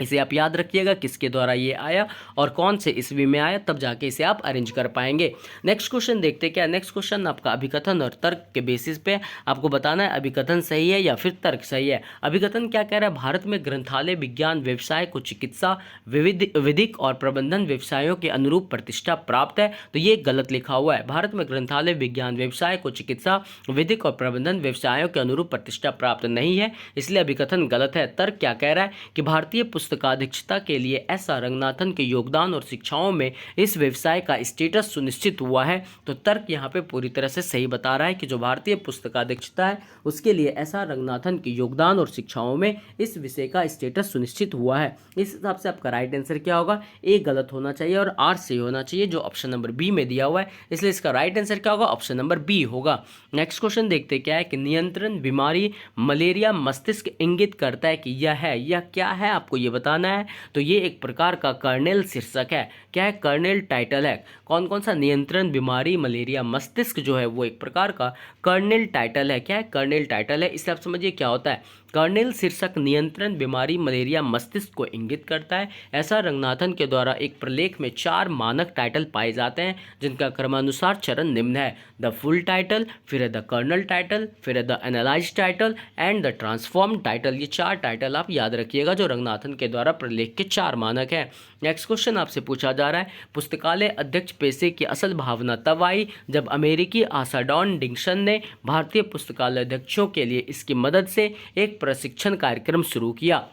इसे आप याद रखिएगा किसके द्वारा ये आया और कौन से ईस्वी में आया, तब जाके इसे आप अरेंज कर पाएंगे। नेक्स्ट क्वेश्चन देखते क्या, नेक्स्ट क्वेश्चन आपका अभिकथन और तर्क के बेसिस पे आपको बताना है अभिकथन सही है या फिर तर्क सही है। अभिकथन क्या कह रहा है, भारत में ग्रंथालय विज्ञान व्यवसाय को चिकित्सा विधिक और प्रबंधन व्यवसायों के अनुरूप प्रतिष्ठा प्राप्त है। तो ये गलत लिखा हुआ है, भारत में ग्रंथालय विज्ञान व्यवसाय को चिकित्सा विधिक और प्रबंधन व्यवसायों के अनुरूप प्रतिष्ठा प्राप्त नहीं है, इसलिए अभिकथन गलत है। तर्क क्या कह रहा है कि भारतीय पुस्तकाध्यक्षता के लिए एसआर रंगनाथन के योगदान और शिक्षाओं में इस व्यवसाय का स्टेटस सुनिश्चित हुआ है। तो तर्क यहाँ पे पूरी तरह से सही बता रहा है कि जो भारतीय पुस्तकाध्यक्षता है उसके लिए एसआर रंगनाथन के योगदान और शिक्षाओं में इस विषय का स्टेटस सुनिश्चित हुआ है। इस हिसाब से आपका राइट आंसर क्या होगा, ए गलत होना चाहिए और आर सही होना चाहिए जो ऑप्शन नंबर बी में दिया हुआ है, इसलिए इसका राइट आंसर क्या होगा, ऑप्शन नंबर बी होगा। नेक्स्ट क्वेश्चन देखते क्या है कि नियंत्रण बीमारी मलेरिया मस्तिष्क इंगित करता है कि यह क्या है, आपको ये बताना है। तो ये एक प्रकार का कर्नेल शीर्षक है, क्या है, कर्नेल टाइटल है। कौन कौन सा, नियंत्रण बीमारी मलेरिया मस्तिष्क जो है वो एक प्रकार का कर्नेल टाइटल है। क्या है, कर्नेल टाइटल है। इससे आप समझिए क्या होता है, कर्नेल शीर्षक नियंत्रण बीमारी मलेरिया मस्तिष्क को इंगित करता है। ऐसा रंगनाथन के द्वारा एक प्रलेख में 4 मानक टाइटल पाए जाते हैं जिनका क्रमानुसार चरण निम्न है, द फुल टाइटल, फिर है द कर्नल टाइटल, फिर है the analyse title and the transform title. ये 4 टाइटल आप याद रखिएगा जो रंगनाथन के द्वारा प्रलेख के 4 मानक हैं। नेक्स्ट क्वेश्चन आपसे पूछा जा रहा है पुस्तकालय अध्यक्ष पेशे की असल भावना तब आई जब अमेरिकी आशा डॉन डिक्सन ने भारतीय पुस्तकालय अध्यक्षों के लिए इसकी मदद से एक प्रशिक्षण कार्यक्रम शुरू किया?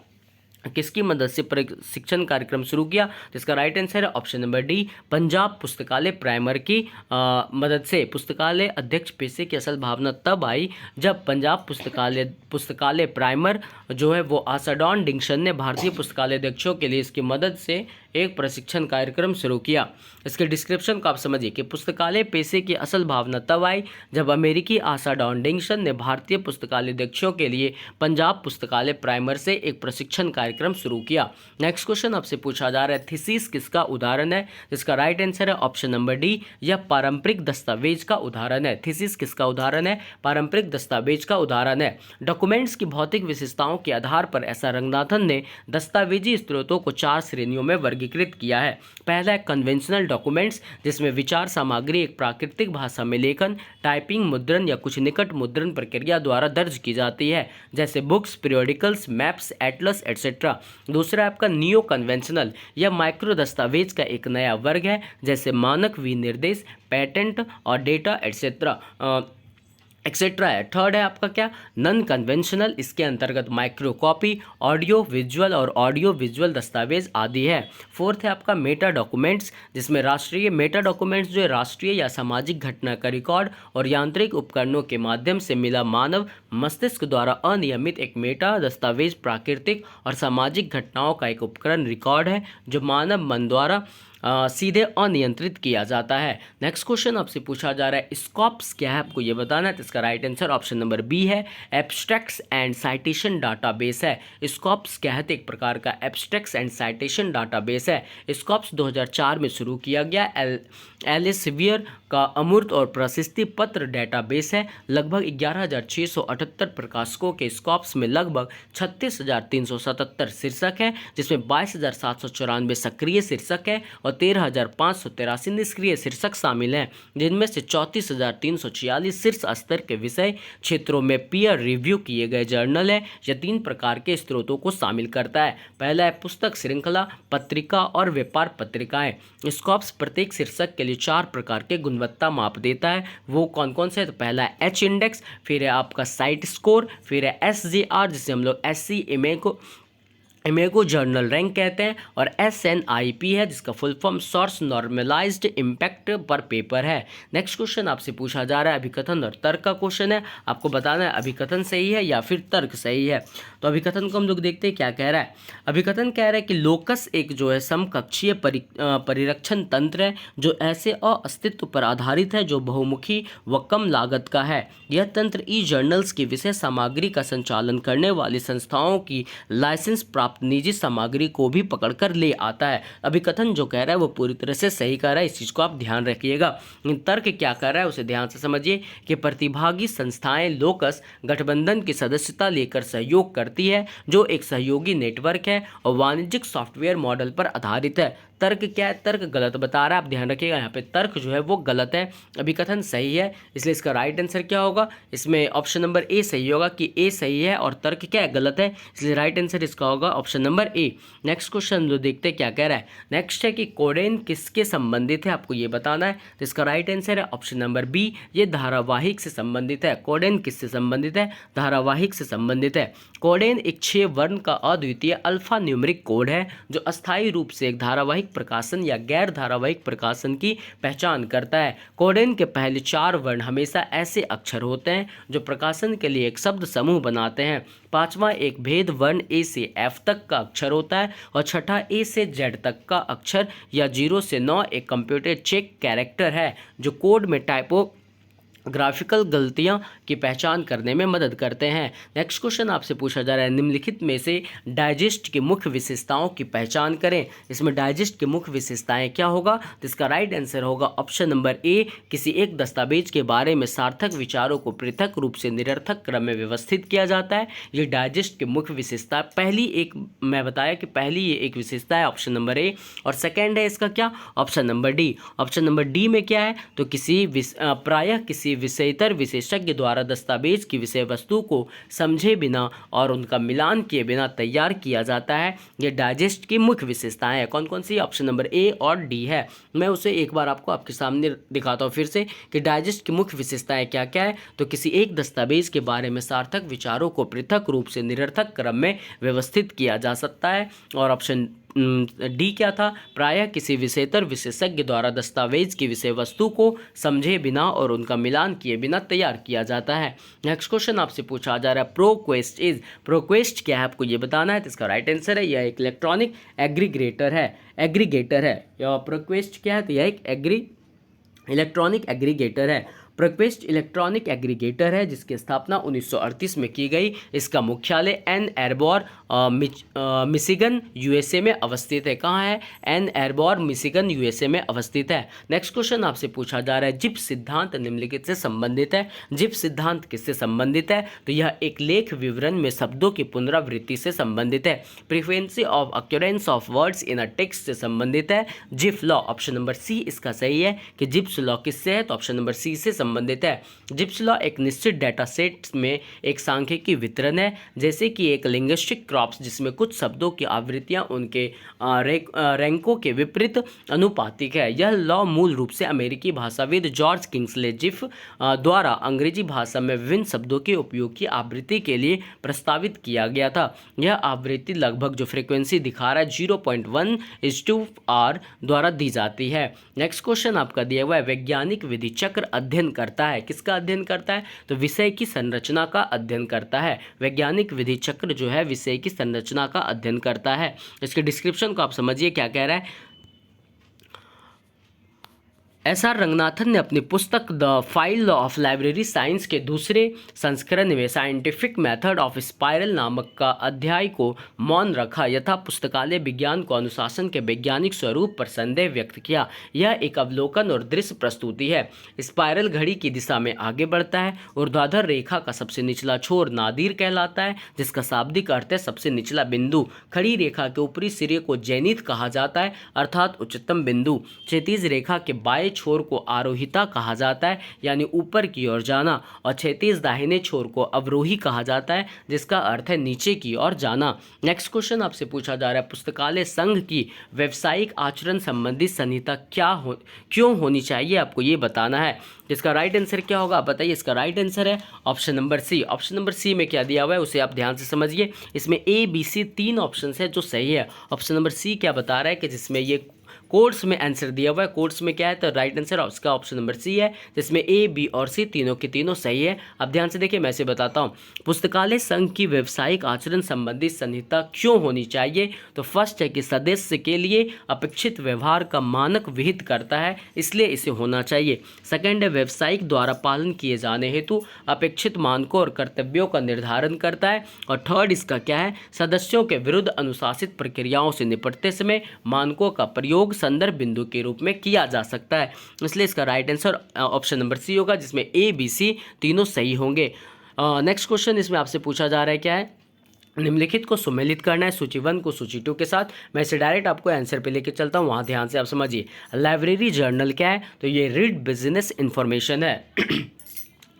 किसकी मदद से प्रशिक्षण कार्यक्रम शुरू किया? तो इसका राइट आंसर है ऑप्शन नंबर डी, पंजाब पुस्तकालय प्राइमर की मदद से। पुस्तकालय अध्यक्ष पेशे की असल भावना तब आई जब पंजाब पुस्तकालय प्राइमर जो है वो आसाडॉन डिक्सन ने भारतीय पुस्तकालय अध्यक्षों के लिए इसकी मदद से एक प्रशिक्षण कार्यक्रम शुरू किया। इसके डिस्क्रिप्शन को आप समझिए कि पुस्तकालय पेशे की असल भावना तब आई जब अमेरिकी आसाडॉन डिक्सन ने भारतीय पुस्तकालय अध्यक्षों के लिए पंजाब पुस्तकालय प्राइमर से एक प्रशिक्षण कार्यक्रम शुरू किया। नेक्स्ट क्वेश्चन आपसे पूछा जा रहा है, थीसिस किसका उदाहरण है? इसका राइट आंसर है ऑप्शन नंबर डी, यह पारंपरिक दस्तावेज का उदाहरण है। थीसिस किसका उदाहरण है? पारंपरिक दस्तावेज का उदाहरण है। डॉक्यूमेंट्स की भौतिक विशेषताओं के आधार पर ऐसा रंगनाथन ने दस्तावेजी स्रोतों को 4 श्रेणियों में वर्गीकृत किया है। पहला है कन्वेंशनल डॉक्यूमेंट्स, जिसमें विचार सामग्री एक प्राकृतिक भाषा में लेखन, टाइपिंग, मुद्रण या कुछ निकट मुद्रण प्रक्रिया द्वारा दर्ज की जाती है, जैसे books, periodicals, maps, Atlas etcetera. दूसरा आपका नियो कन्वेंशनल, यह माइक्रो दस्तावेज का एक नया वर्ग है, जैसे मानक विनिर्देश, पेटेंट और डेटा एक्सेट्रा है। थर्ड है आपका क्या? नॉन कन्वेंशनल, इसके अंतर्गत माइक्रो कॉपी, ऑडियो विजुअल और ऑडियो विजुअल दस्तावेज आदि है। फोर्थ है आपका मेटा डॉक्यूमेंट्स, जिसमें राष्ट्रीय मेटा डॉक्यूमेंट्स जो है राष्ट्रीय या सामाजिक घटना का रिकॉर्ड और यांत्रिक उपकरणों के माध्यम से मिला मानव मस्तिष्क द्वारा अनियमित एक मेटा दस्तावेज प्राकृतिक और सामाजिक घटनाओं का एक उपकरण रिकॉर्ड है जो मानव मन द्वारा सीधे अनियंत्रित किया जाता है। नेक्स्ट क्वेश्चन आपसे पूछा जा रहा है, स्कॉप्स क्या है आपको ये बताना है। तो इसका right answer option number B है, एब्स्ट्रैक्ट्स एंड साइटेशन डाटाबेस है। स्कॉप्स क्या है? तो एक प्रकार का एब्स्ट्रैक्ट्स एंड साइटेशन डाटाबेस है। स्कॉप्स 2004 में शुरू किया गया एल्सेवियर का अमूर्त और प्रशस्ति पत्र डेटाबेस है। लगभग 11,678 प्रकाशकों के स्कॉप्स में लगभग 36,377 शीर्षक है, जिसमें 22,794 सक्रिय शीर्षक है और 13,583 निष्क्रिय शीर्षक शामिल हैं, जिनमें से 34,346 शीर्ष स्तर के विषय क्षेत्रों में पीयर रिव्यू किए गए जर्नल है। यह 3 प्रकार के स्रोतों को शामिल करता है। पहला है पुस्तक श्रृंखला, पत्रिका और व्यापार पत्रिकाएं। स्कॉप्स प्रत्येक शीर्षक के लिए 4 प्रकार के गुणवत्ता माप देता है। वो कौन कौन से है? तो पहला है एच इंडेक्स, फिर है आपका साइट स्कोर, फिर है SJR जिसे हम लोग SC इमेगो जर्नल रैंक कहते हैं, और SNIP है जिसका full form source normalised impact per paper है। नेक्स्ट क्वेश्चन आपसे पूछा जा रहा है, अभिकथन और तर्क का क्वेश्चन है। आपको बताना है अभिकथन सही है या फिर तर्क सही है। तो अभिकथन को हम लोग देखते हैं क्या कह रहा है। अभिकथन कह रहा है कि लोकस एक जो है समकक्षीय परिरक्षण तंत्र है जो ऐसे अस्तित्व पर आधारित है जो बहुमुखी व कम लागत का है। यह तंत्र ई जर्नल्स की विषय सामग्री का संचालन करने वाली संस्थाओं की लाइसेंस प्राप्त निजी सामग्री को भी पकड़कर ले आता है। अभिकथन जो कह रहा है वो पूरी तरह से सही कह रहा है, इस चीज़ को आप ध्यान रखिएगा। तर्क क्या कह रहा है उसे ध्यान से समझिए कि प्रतिभागी संस्थाएं लोकस गठबंधन की सदस्यता लेकर सहयोग करती है जो एक सहयोगी नेटवर्क है और वाणिज्यिक सॉफ्टवेयर मॉडल पर आधारित है। तर्क क्या है? तर्क गलत बता रहा है, आप ध्यान रखिएगा यहाँ पे तर्क जो है वो गलत है, अभिकथन सही है। इसलिए इसका राइट आंसर क्या होगा? इसमें ऑप्शन नंबर ए सही होगा कि ए सही है और तर्क क्या है? गलत है, इसलिए राइट आंसर इसका होगा ऑप्शन नंबर ए। नेक्स्ट क्वेश्चन जो देखते हैं क्या कह रहा है। नेक्स्ट है कि कोडेन किसके संबंधित है, आपको ये बताना है। तो इसका राइट आंसर है ऑप्शन नंबर बी, ये धारावाहिक से संबंधित है। कोडेन किससे संबंधित है? धारावाहिक से संबंधित है। कोडेन एक 6 वर्ण का अद्वितीय अल्फा न्यूमेरिक कोड है जो अस्थायी रूप से एक धारावाहिक प्रकाशन या गैर धारावाहिक प्रकाशन की पहचान करता है। कोडेन के पहले 4 वर्ण हमेशा ऐसे अक्षर होते हैं जो प्रकाशन के लिए एक शब्द समूह बनाते हैं। 5वां एक भेद वर्ण A से F तक का अक्षर होता है और 6ठा A से Z तक का अक्षर या 0 से 9 एक कंप्यूटर चेक कैरेक्टर है जो कोड में ग्राफिकल गलतियां की पहचान करने में मदद करते हैं। नेक्स्ट क्वेश्चन आपसे पूछा जा रहा है, निम्नलिखित में से डाइजेस्ट की मुख्य विशेषताओं की पहचान करें। इसमें डाइजेस्ट की मुख्य विशेषताएं क्या होगा? तो इसका राइट आंसर होगा ऑप्शन नंबर ए, किसी एक दस्तावेज के बारे में सार्थक विचारों को पृथक रूप से निरर्थक क्रम में व्यवस्थित किया जाता है। ये डाइजेस्ट की मुख्य विशेषता पहली एक मैं बताया कि पहली ये एक विशेषता है ऑप्शन नंबर ए, और सेकेंड है इसका क्या? Option number D. Option number D में क्या है? तो प्रायः किसी किसी विषयेतर विशेषज्ञ द्वारा दस्तावेज की विषय वस्तु को समझे बिना और उनका मिलान किए बिना तैयार किया जाता है। ये डाइजेस्ट की मुख्य विशेषताएं हैं। कौन कौन सी? ऑप्शन नंबर ए और डी है। मैं उसे एक बार आपको आपके सामने दिखाता हूँ फिर से कि डाइजेस्ट की मुख्य विशेषताएं क्या क्या है। तो किसी एक दस्तावेज के बारे में सार्थक विचारों को पृथक रूप से निरर्थक क्रम में व्यवस्थित किया जा सकता है। और ऑप्शन डी क्या था? प्रायः किसी विषयेतर विशेषज्ञ द्वारा दस्तावेज की विषय वस्तु को समझे बिना और उनका मिलान किए बिना तैयार किया जाता है। नेक्स्ट क्वेश्चन आपसे पूछा जा रहा है प्रोक्वेस्ट क्या है, आपको ये बताना है। तो इसका राइट आंसर है यह एक इलेक्ट्रॉनिक एग्रीगेटर है। या प्रोक्वेस्ट क्या है? तो यह एक इलेक्ट्रॉनिक एग्रीगेटर है। प्रोक्वेस्ट इलेक्ट्रॉनिक एग्रीगेटर है जिसकी स्थापना 1938 में की गई। इसका मुख्यालय एन एर्बोर मिशिगन यूएसए में अवस्थित है। कहाँ है? एन एर्बोर मिशिगन यूएसए में अवस्थित है। नेक्स्ट क्वेश्चन आपसे पूछा जा रहा है जिप्फ सिद्धांत निम्नलिखित से संबंधित है। जिप्फ सिद्धांत किससे संबंधित है? तो यह एक लेख विवरण में शब्दों की पुनरावृत्ति से संबंधित है। Frequency of occurrence of words in a text से संबंधित है। जिप्फ लॉ, ऑप्शन नंबर सी इसका सही है कि जिप्फ लॉ किससे है? तो ऑप्शन नंबर सी से संबंधित है। जिप्फ लॉ एक निश्चित डाटा सेट में एक सांख्यिकी वितरण है, जैसे कि एक लिंग्विस्टिक क्रॉप्स जिसमें कुछ शब्दों की आवृत्तियां उनके रैंकों के विपरीत अनुपातिक है। यह लॉ मूल रूप से अमेरिकी भाषाविद जॉर्ज किंग्सले जिप्फ द्वारा अंग्रेजी भाषा में विभिन्न शब्दों के उपयोग की आवृत्ति के लिए प्रस्तावित किया गया था। यह आवृत्ति लगभग जो फ्रीक्वेंसी दिखा रहा है 0.1:r द्वारा दी जाती है। नेक्स्ट क्वेश्चन आपका दिया हुआ है वैज्ञानिक विधि चक्र अध्ययन करता है। किसका अध्ययन करता है? तो विषय की संरचना का अध्ययन करता है। वैज्ञानिक विधि चक्र जो है विषय की संरचना का अध्ययन करता है। इसके डिस्क्रिप्शन को आप समझिए क्या कह रहा है। एस.आर. रंगनाथन ने अपनी पुस्तक the file of library science के दूसरे संस्करण में साइंटिफिक मेथड ऑफ स्पाइरल नामक का अध्याय को मौन रखा यथा पुस्तकालय विज्ञान को अनुशासन के वैज्ञानिक स्वरूप पर संदेह व्यक्त किया। यह एक अवलोकन और दृश्य प्रस्तुति है। स्पाइरल घड़ी की दिशा में आगे बढ़ता है। ऊर्ध्वाधर रेखा का सबसे निचला छोर नादिर कहलाता है, जिसका शाब्दिक अर्थ है सबसे निचला बिंदु। खड़ी रेखा के ऊपरी सिरे को जैनिथ कहा जाता है, अर्थात उच्चतम बिंदु। क्षैतिज रेखा के बाएं छोर को आरोहिता कहा जाता है, यानी ऊपर की ओर जाना, और क्षैतिज दाहिने छोर को अवरोही कहा जाता है, जिसका अर्थ है नीचे की ओर जाना। नेक्स्ट क्वेश्चन आपसे पूछा जा रहा है पुस्तकालय संघ की व्यावसायिक आचरण संबंधी संहिता क्यों होनी चाहिए, आपको ये बताना है। इसका राइट आंसर क्या होगा, आप बताइए। इसका राइट आंसर है option number C. Option number C में क्या दिया हुआ है उसे आप ध्यान से समझिए। इसमें ए बी सी तीन ऑप्शन है जो सही है। ऑप्शन नंबर सी क्या बता रहा है कि जिसमें ये कोड्स में आंसर दिया हुआ है। कोड्स में क्या है? तो राइट आंसर उसका ऑप्शन नंबर सी है, जिसमें ए बी और सी तीनों के तीनों सही है। अब ध्यान से देखिए, मैं इसे बताता हूँ। पुस्तकालय संघ की व्यावसायिक आचरण संबंधी संहिता क्यों होनी चाहिए? तो फर्स्ट है कि सदस्य के लिए अपेक्षित व्यवहार का मानक विहित करता है, इसलिए इसे होना चाहिए। सेकंड है व्यावसायिक द्वारा पालन किए जाने हेतु अपेक्षित मानकों और कर्तव्यों का निर्धारण करता है। और थर्ड इसका क्या है? सदस्यों के विरुद्ध अनुशासित प्रक्रियाओं से निपटते समय मानकों का प्रयोग संदर्भ बिंदु के रूप में किया जा सकता है। इसलिए इसका right answer option number C होगा, जिसमें ए बी सी तीनों सही होंगे। नेक्स्ट क्वेश्चन इसमें आपसे पूछा जा रहा है क्या है? निम्नलिखित को सुमेलित करना है सूची 1 को सूची 2 के साथ। मैं इसे डायरेक्ट आपको आंसर पे लेके चलता हूँ, वहाँ ध्यान से आप समझिए। लाइब्रेरी जर्नल क्या है? तो ये रीड बिजनेस इंफॉर्मेशन है।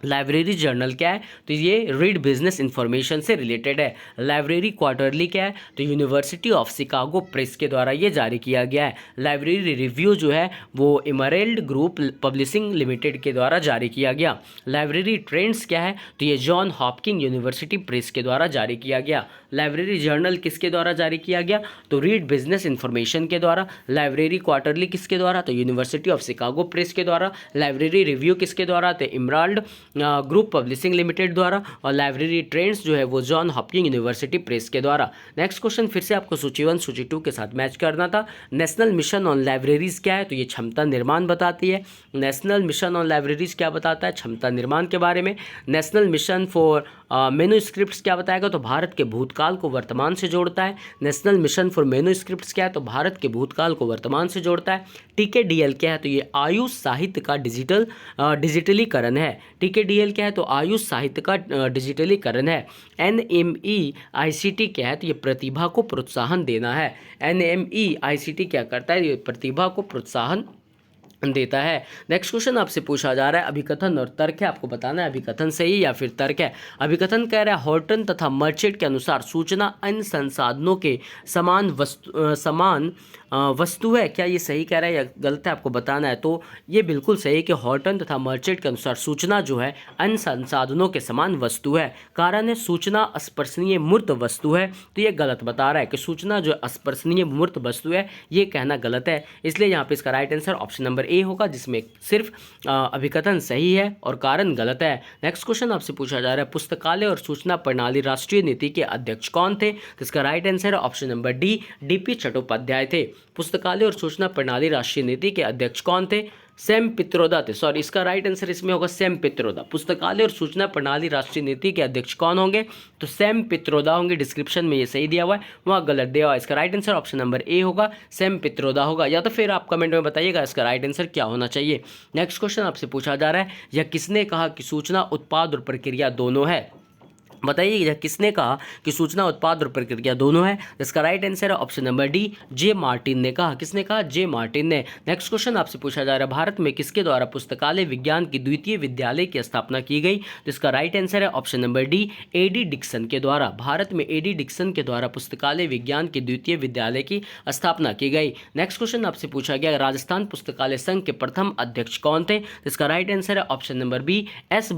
लाइब्रेरी जर्नल क्या है? तो ये रीड बिजनेस इंफॉर्मेशन से रिलेटेड है। लाइब्रेरी क्वार्टरली क्या है? तो यूनिवर्सिटी ऑफ शिकागो प्रेस के द्वारा ये जारी किया गया है। लाइब्रेरी रिव्यू जो है वो इमरेल्ड ग्रुप पब्लिशिंग लिमिटेड के द्वारा जारी किया गया। लाइब्रेरी ट्रेंड्स क्या है? तो ये जॉन हॉपकिंस यूनिवर्सिटी प्रेस के द्वारा जारी किया गया। लाइब्रेरी जर्नल किसके द्वारा जारी किया गया? तो रीड बिजनेस इंफॉर्मेशन के द्वारा। लाइब्रेरी क्वार्टरली किसके द्वारा? तो यूनिवर्सिटी ऑफ शिकागो प्रेस के द्वारा। लाइब्रेरी रिव्यू किसके द्वारा? तो इमराल्ड ग्रुप पब्लिशिंग लिमिटेड द्वारा। और लाइब्रेरी ट्रेंड्स जो है वो जॉन हॉपकिंस यूनिवर्सिटी प्रेस के द्वारा। नेक्स्ट क्वेश्चन फिर से आपको सूची 1 सूची 2 के साथ मैच करना था। नेशनल मिशन ऑन लाइब्रेरीज क्या है? तो ये क्षमता निर्माण बताती है। नेशनल मिशन ऑन लाइब्रेरीज क्या बताता है? क्षमता निर्माण के बारे में। नेशनल मिशन फॉर मैन्युस्क्रिप्ट्स क्या बताएगा? तो भारत के भूतकाल को वर्तमान से जोड़ता है। नेशनल मिशन फॉर मैन्युस्क्रिप्ट्स क्या है? तो भारत के भूतकाल को वर्तमान से जोड़ता है। TKDL क्या है? तो ये आयुष साहित्य का डिजिटलीकरण है। TKDL क्या है? तो आयुष साहित्य का डिजिटलीकरण है। NME-ICT क्या है? तो ये प्रतिभा को प्रोत्साहन देना है। NME-ICT क्या करता है? ये प्रतिभा को प्रोत्साहन देता है। नेक्स्ट क्वेश्चन आपसे पूछा जा रहा है, अभिकथन और तर्क है, आपको बताना है अभिकथन सही या फिर तर्क है। अभिकथन कह रहा है हॉर्टन तथा मर्चेंट के अनुसार सूचना अन्य संसाधनों के समान वस्तु है। क्या ये सही कह रहा है या गलत है, आपको बताना है। तो ये बिल्कुल सही है कि हॉर्टन तथा मर्चेंट के अनुसार सूचना जो है अन्य संसाधनों के समान वस्तु है। कारण है सूचना स्पर्शनीय मूर्त वस्तु है, तो ये गलत बता रहा है कि सूचना जो स्पर्शनीय मूर्त वस्तु है, ये कहना गलत है। इसलिए यहाँ पे इसका right answer option number A होगा, जिसमें सिर्फ अभिकथन सही है और कारण गलत है। नेक्स्ट क्वेश्चन आपसे पूछा जा रहा है, पुस्तकालय और सूचना प्रणाली राष्ट्रीय नीति के अध्यक्ष कौन थे। तो इसका राइट आंसर है option number D, DP Chattopadhyay थे। पुस्तकालय और सूचना प्रणाली राष्ट्रीय नीति के अध्यक्ष कौन थे, सैम पित्रोदा थे। सॉरी, इसका राइट आंसर इसमें होगा सैम पित्रोदा। पुस्तकालय और सूचना प्रणाली राष्ट्रीय नीति के अध्यक्ष कौन होंगे, तो सैम पित्रोदा होंगे। डिस्क्रिप्शन में ये सही दिया हुआ है, वहाँ गलत दिया हुआ है। इसका right answer option number A होगा, सैम पित्रोदा होगा। या तो फिर आप कमेंट में बताइएगा इसका राइट आंसर क्या होना चाहिए। नेक्स्ट क्वेश्चन आपसे पूछा जा रहा है, यह किसने कहा कि सूचना उत्पाद और प्रक्रिया दोनों है। बताइए यह किसने कहा कि सूचना उत्पाद और प्रक्रिया दोनों है। इसका राइट आंसर है ऑप्शन नंबर डी, जे मार्टिन ने कहा। किसने कहा, जे मार्टिन ने। नेक्स्ट क्वेश्चन आपसे पूछा जा रहा है, भारत में किसके द्वारा पुस्तकालय विज्ञान की द्वितीय विद्यालय की स्थापना की गई। तो इसका राइट आंसर है option number D, AD Dixon के द्वारा। भारत में एडी डिक्सन के द्वारा पुस्तकालय विज्ञान की द्वितीय विद्यालय की स्थापना की गई। नेक्स्ट क्वेश्चन आपसे पूछा गया, राजस्थान पुस्तकालय संघ के प्रथम अध्यक्ष कौन थे। तो इसका राइट आंसर है ऑप्शन नंबर बी, एस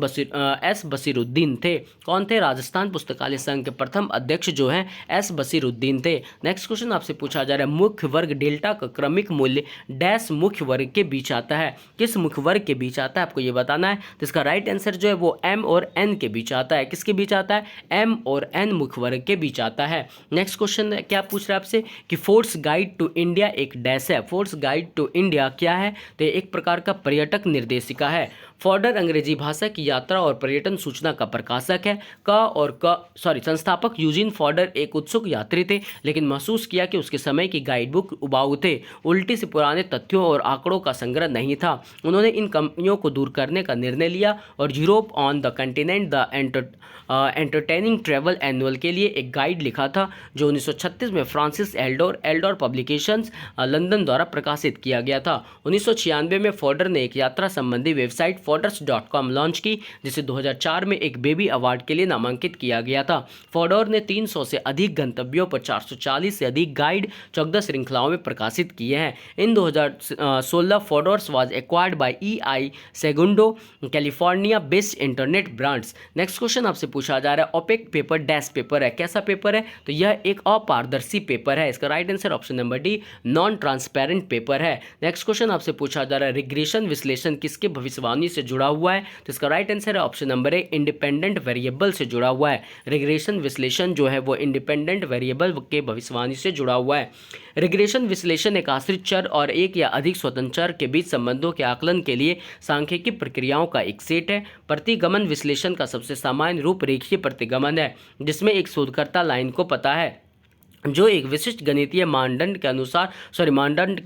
बसीरुद्दीन थे। कौन थे, राजस्थान पुस्तकालय संघ के प्रथम अध्यक्ष जो हैं एस बसीरुद्दीन थे। नेक्स्ट क्वेश्चन आपसे पूछा जा रहा है, मुख्य वर्ग डेल्टा का क्रमिक मूल्य डैश मुख्य वर्ग के बीच आता है। किस मुख्य वर्ग के बीच आता है, आपको ये बताना है। तो इसका राइट आंसर जो है वो एम और एन के बीच आता है। किसके बीच आता है, एम और एन मुख्य वर्ग के बीच आता है। नेक्स्ट क्वेश्चन क्या पूछ रहा है आपसे कि फोर्स गाइड टू इंडिया एक डैश है। फोर्स गाइड टू इंडिया क्या है, तो एक प्रकार का पर्यटक निर्देशिका है। फॉर्डर अंग्रेजी भाषा की यात्रा और पर्यटन सूचना का प्रकाशक है। संस्थापक यूजीन फॉर्डर एक उत्सुक यात्री थे, लेकिन महसूस किया कि उसके समय की गाइड बुक उबाऊ थे, उल्टी से पुराने तथ्यों और आंकड़ों का संग्रह नहीं था। उन्होंने इन कंपनियों को दूर करने का निर्णय लिया और Europe on the continent the entertaining travel annual के लिए एक गाइड लिखा था, जो 1936 में फ्रांसिस एल्डोर पब्लिकेशंस लंदन द्वारा प्रकाशित किया गया था। 1996 में फॉर्डर ने एक यात्रा संबंधी वेबसाइट forders.com लॉन्च की, जिसे 2004 में एक बेबी अवार्ड के लिए नामांकित किया गया था। फॉर्डर ने 300 से अधिक गंतव्यों पर 440 से अधिक गाइड 14 श्रृंखलाओं में प्रकाशित किए हैं। In 2016 Fodor's was acquired by EI Segundo California based Internet Brands. Next question आपसे पूछा जा रहा है, ओपेक पेपर डैश पेपर है। कैसा पेपर है, तो यह एक अपारदर्शी पेपर है। इसका right answer option number D, non transparent paper है। नेक्स्ट क्वेश्चन आपसे पूछा जा रहा है, रिग्रेशन विश्लेषण किसके भविष्यवाणी से जुड़ा हुआ है। तो इसका राइट आंसर है ऑप्शन नंबर ए, इंडिपेंडेंट वेरिएबल से जुड़ा हुआ है। रिग्रेशन विश्लेषण जो है वो इंडिपेंडेंट वेरिएबल के भविष्यवाणी से जुड़ा हुआ है। रिग्रेशन विश्लेषण एक आश्रित चर और एक या अधिक स्वतंत्र चर के बीच संबंधों के आकलन के लिए सांख्यिकी प्रक्रियाओं का एक सेट है। प्रतिगमन विश्लेषण का सबसे सामान्य रूप रेखीय प्रतिगमन है, जिसमें एक शोधकर्ता लाइन को पता है जो एक विशिष्ट गणितीय मानदंड के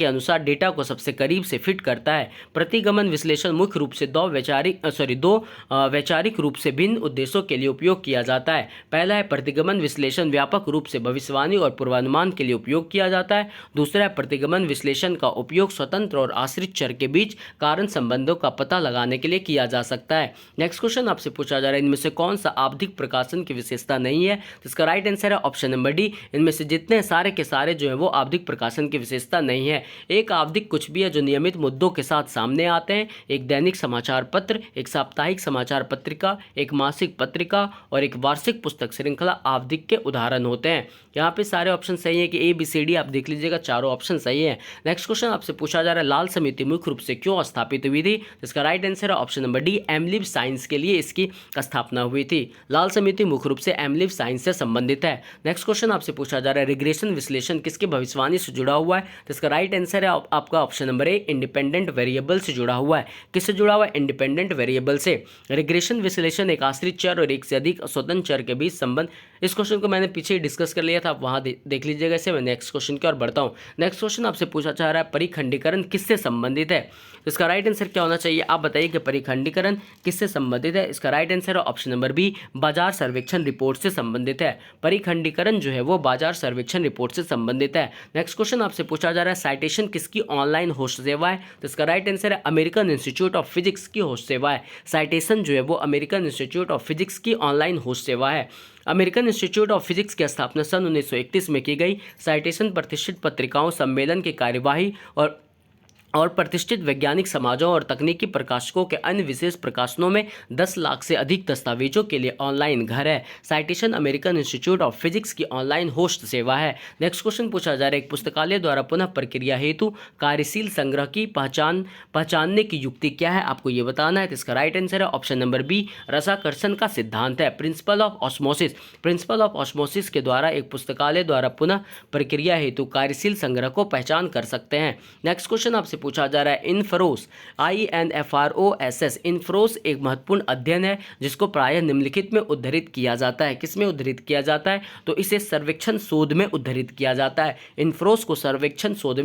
अनुसार डेटा को सबसे करीब से फिट करता है। प्रतिगमन विश्लेषण मुख्य रूप से दो वैचारिक रूप से भिन्न उद्देश्यों के लिए उपयोग किया जाता है। पहला है प्रतिगमन विश्लेषण व्यापक रूप से भविष्यवाणी और पूर्वानुमान के लिए उपयोग किया जाता है। दूसरा है प्रतिगमन विश्लेषण का उपयोग स्वतंत्र और आश्रित चर के बीच कारण संबंधों का पता लगाने के लिए किया जा सकता है। नेक्स्ट क्वेश्चन आपसे पूछा जा रहा है, इनमें से कौन सा आवधिक प्रकाशन की विशेषता नहीं है। तो इसका राइट आंसर है ऑप्शन नंबर डी, इनमें से जितने सारे के सारे जो है वो आवधिक प्रकाशन की विशेषता नहीं है। एक आवधिक कुछ भी है जो नियमित मुद्दों के साथ सामने आते हैं। एक दैनिक समाचार पत्र, एक साप्ताहिक समाचार पत्रिका, एक मासिक पत्रिका और एक वार्षिक पुस्तक श्रृंखला आवधिक के उदाहरण होते हैं। यहाँ पे सारे ऑप्शन सही है कि ABCD आप देख लीजिएगा, चारों ऑप्शन सही है। नेक्स्ट क्वेश्चन आपसे पूछा जा रहा है, लाल समिति मुख्य रूप से क्यों स्थापित हुई थी। इसका राइट आंसर है ऑप्शन नंबर डी, एमलिब साइंस के लिए इसकी स्थापना हुई थी। लाल समिति मुख्य रूप से एमलिब साइंस से संबंधित है। नेक्स्ट क्वेश्चन आपसे पूछा जा रहा है, रिग्रेशन विश्लेषण किसके भविष्यवाणी से जुड़ा हुआ है। तो इसका राइट आंसर है आपका ऑप्शन नंबर ए, इंडिपेंडेंट वेरिएबल से जुड़ा हुआ है। किससे जुड़ा हुआ है, इंडिपेंडेंट वेरिएबल से। रिग्रेशन विश्लेषण एक आश्रित चर और एक से अधिक स्वतंत्र चर के बीच संबंध। इस क्वेश्चन को मैंने पीछे डिस्कस कर लिया था, आप वहां देख लीजिएगा इसे। मैं नेक्स्ट क्वेश्चन की ओर बढ़ता हूं। नेक्स्ट क्वेश्चन आपसे पूछा जा रहा है, परिखंडीकरण किससे संबंधित है। इसका राइट आंसर क्या होना चाहिए, आप बताइए कि परिखंडीकरण किससे संबंधित है। इसका राइट आंसर है ऑप्शन नंबर बी, बाजार सर्वेक्षण रिपोर्ट से संबंधित है। परिखंडीकरण जो है वो बाजार सर्वेक्षण रिपोर्ट से संबंधित है। नेक्स्ट क्वेश्चन आपसे पूछा जा रहा है साइटेशन किसकी ऑनलाइन होस्ट सेवा है, तो इसका राइट आंसर है अमेरिकन इंस्टीट्यूट ऑफ फिजिक्स की होस्ट सेवा है। साइटेशन जो है वो अमेरिकन इंस्टीट्यूट ऑफ फिजिक्स की ऑनलाइन होस्ट सेवा है। अमेरिकन इंस्टीट्यूट ऑफ फिजिक्स की स्थापना सन 1931 में की गई। साइटेशन प्रतिष्ठित पत्रिकाओं, सम्मेलन की कार्यवाही और प्रतिष्ठित वैज्ञानिक समाजों और तकनीकी प्रकाशकों के अन्य विशेष प्रकाशनों में 10 लाख से अधिक दस्तावेजों के लिए ऑनलाइन घर है। Citation American institute of physics की ऑनलाइन होस्ट सेवा है। नेक्स्ट क्वेश्चन पूछा जा रहा है एक पुस्तकालय द्वारा पुनः प्रक्रिया हेतु कार्यशील संग्रह की पहचानने की युक्ति क्या है, आपको ये बताना है। तो इसका राइट आंसर है ऑप्शन नंबर बी, रसाकर्षण का सिद्धांत है, principle of osmosis. Principle of osmosis के द्वारा एक पुस्तकालय द्वारा पुनः प्रक्रिया हेतु कार्यशील संग्रह को पहचान कर सकते हैं। नेक्स्ट क्वेश्चन आपसे पूछा जा रहा है इन्फ्रोस, INFROSS, इन्फ्रोस एक महत्वपूर्ण अध्ययन है जिसको प्रायः निम्नलिखित में उद्धृत किया जाता है। किसमें उद्धृत किया जाता है, तो इसे सर्वेक्षण शोध में उद्धृत किया जाता है। इन्फ्रोस को सर्वेक्षण शोध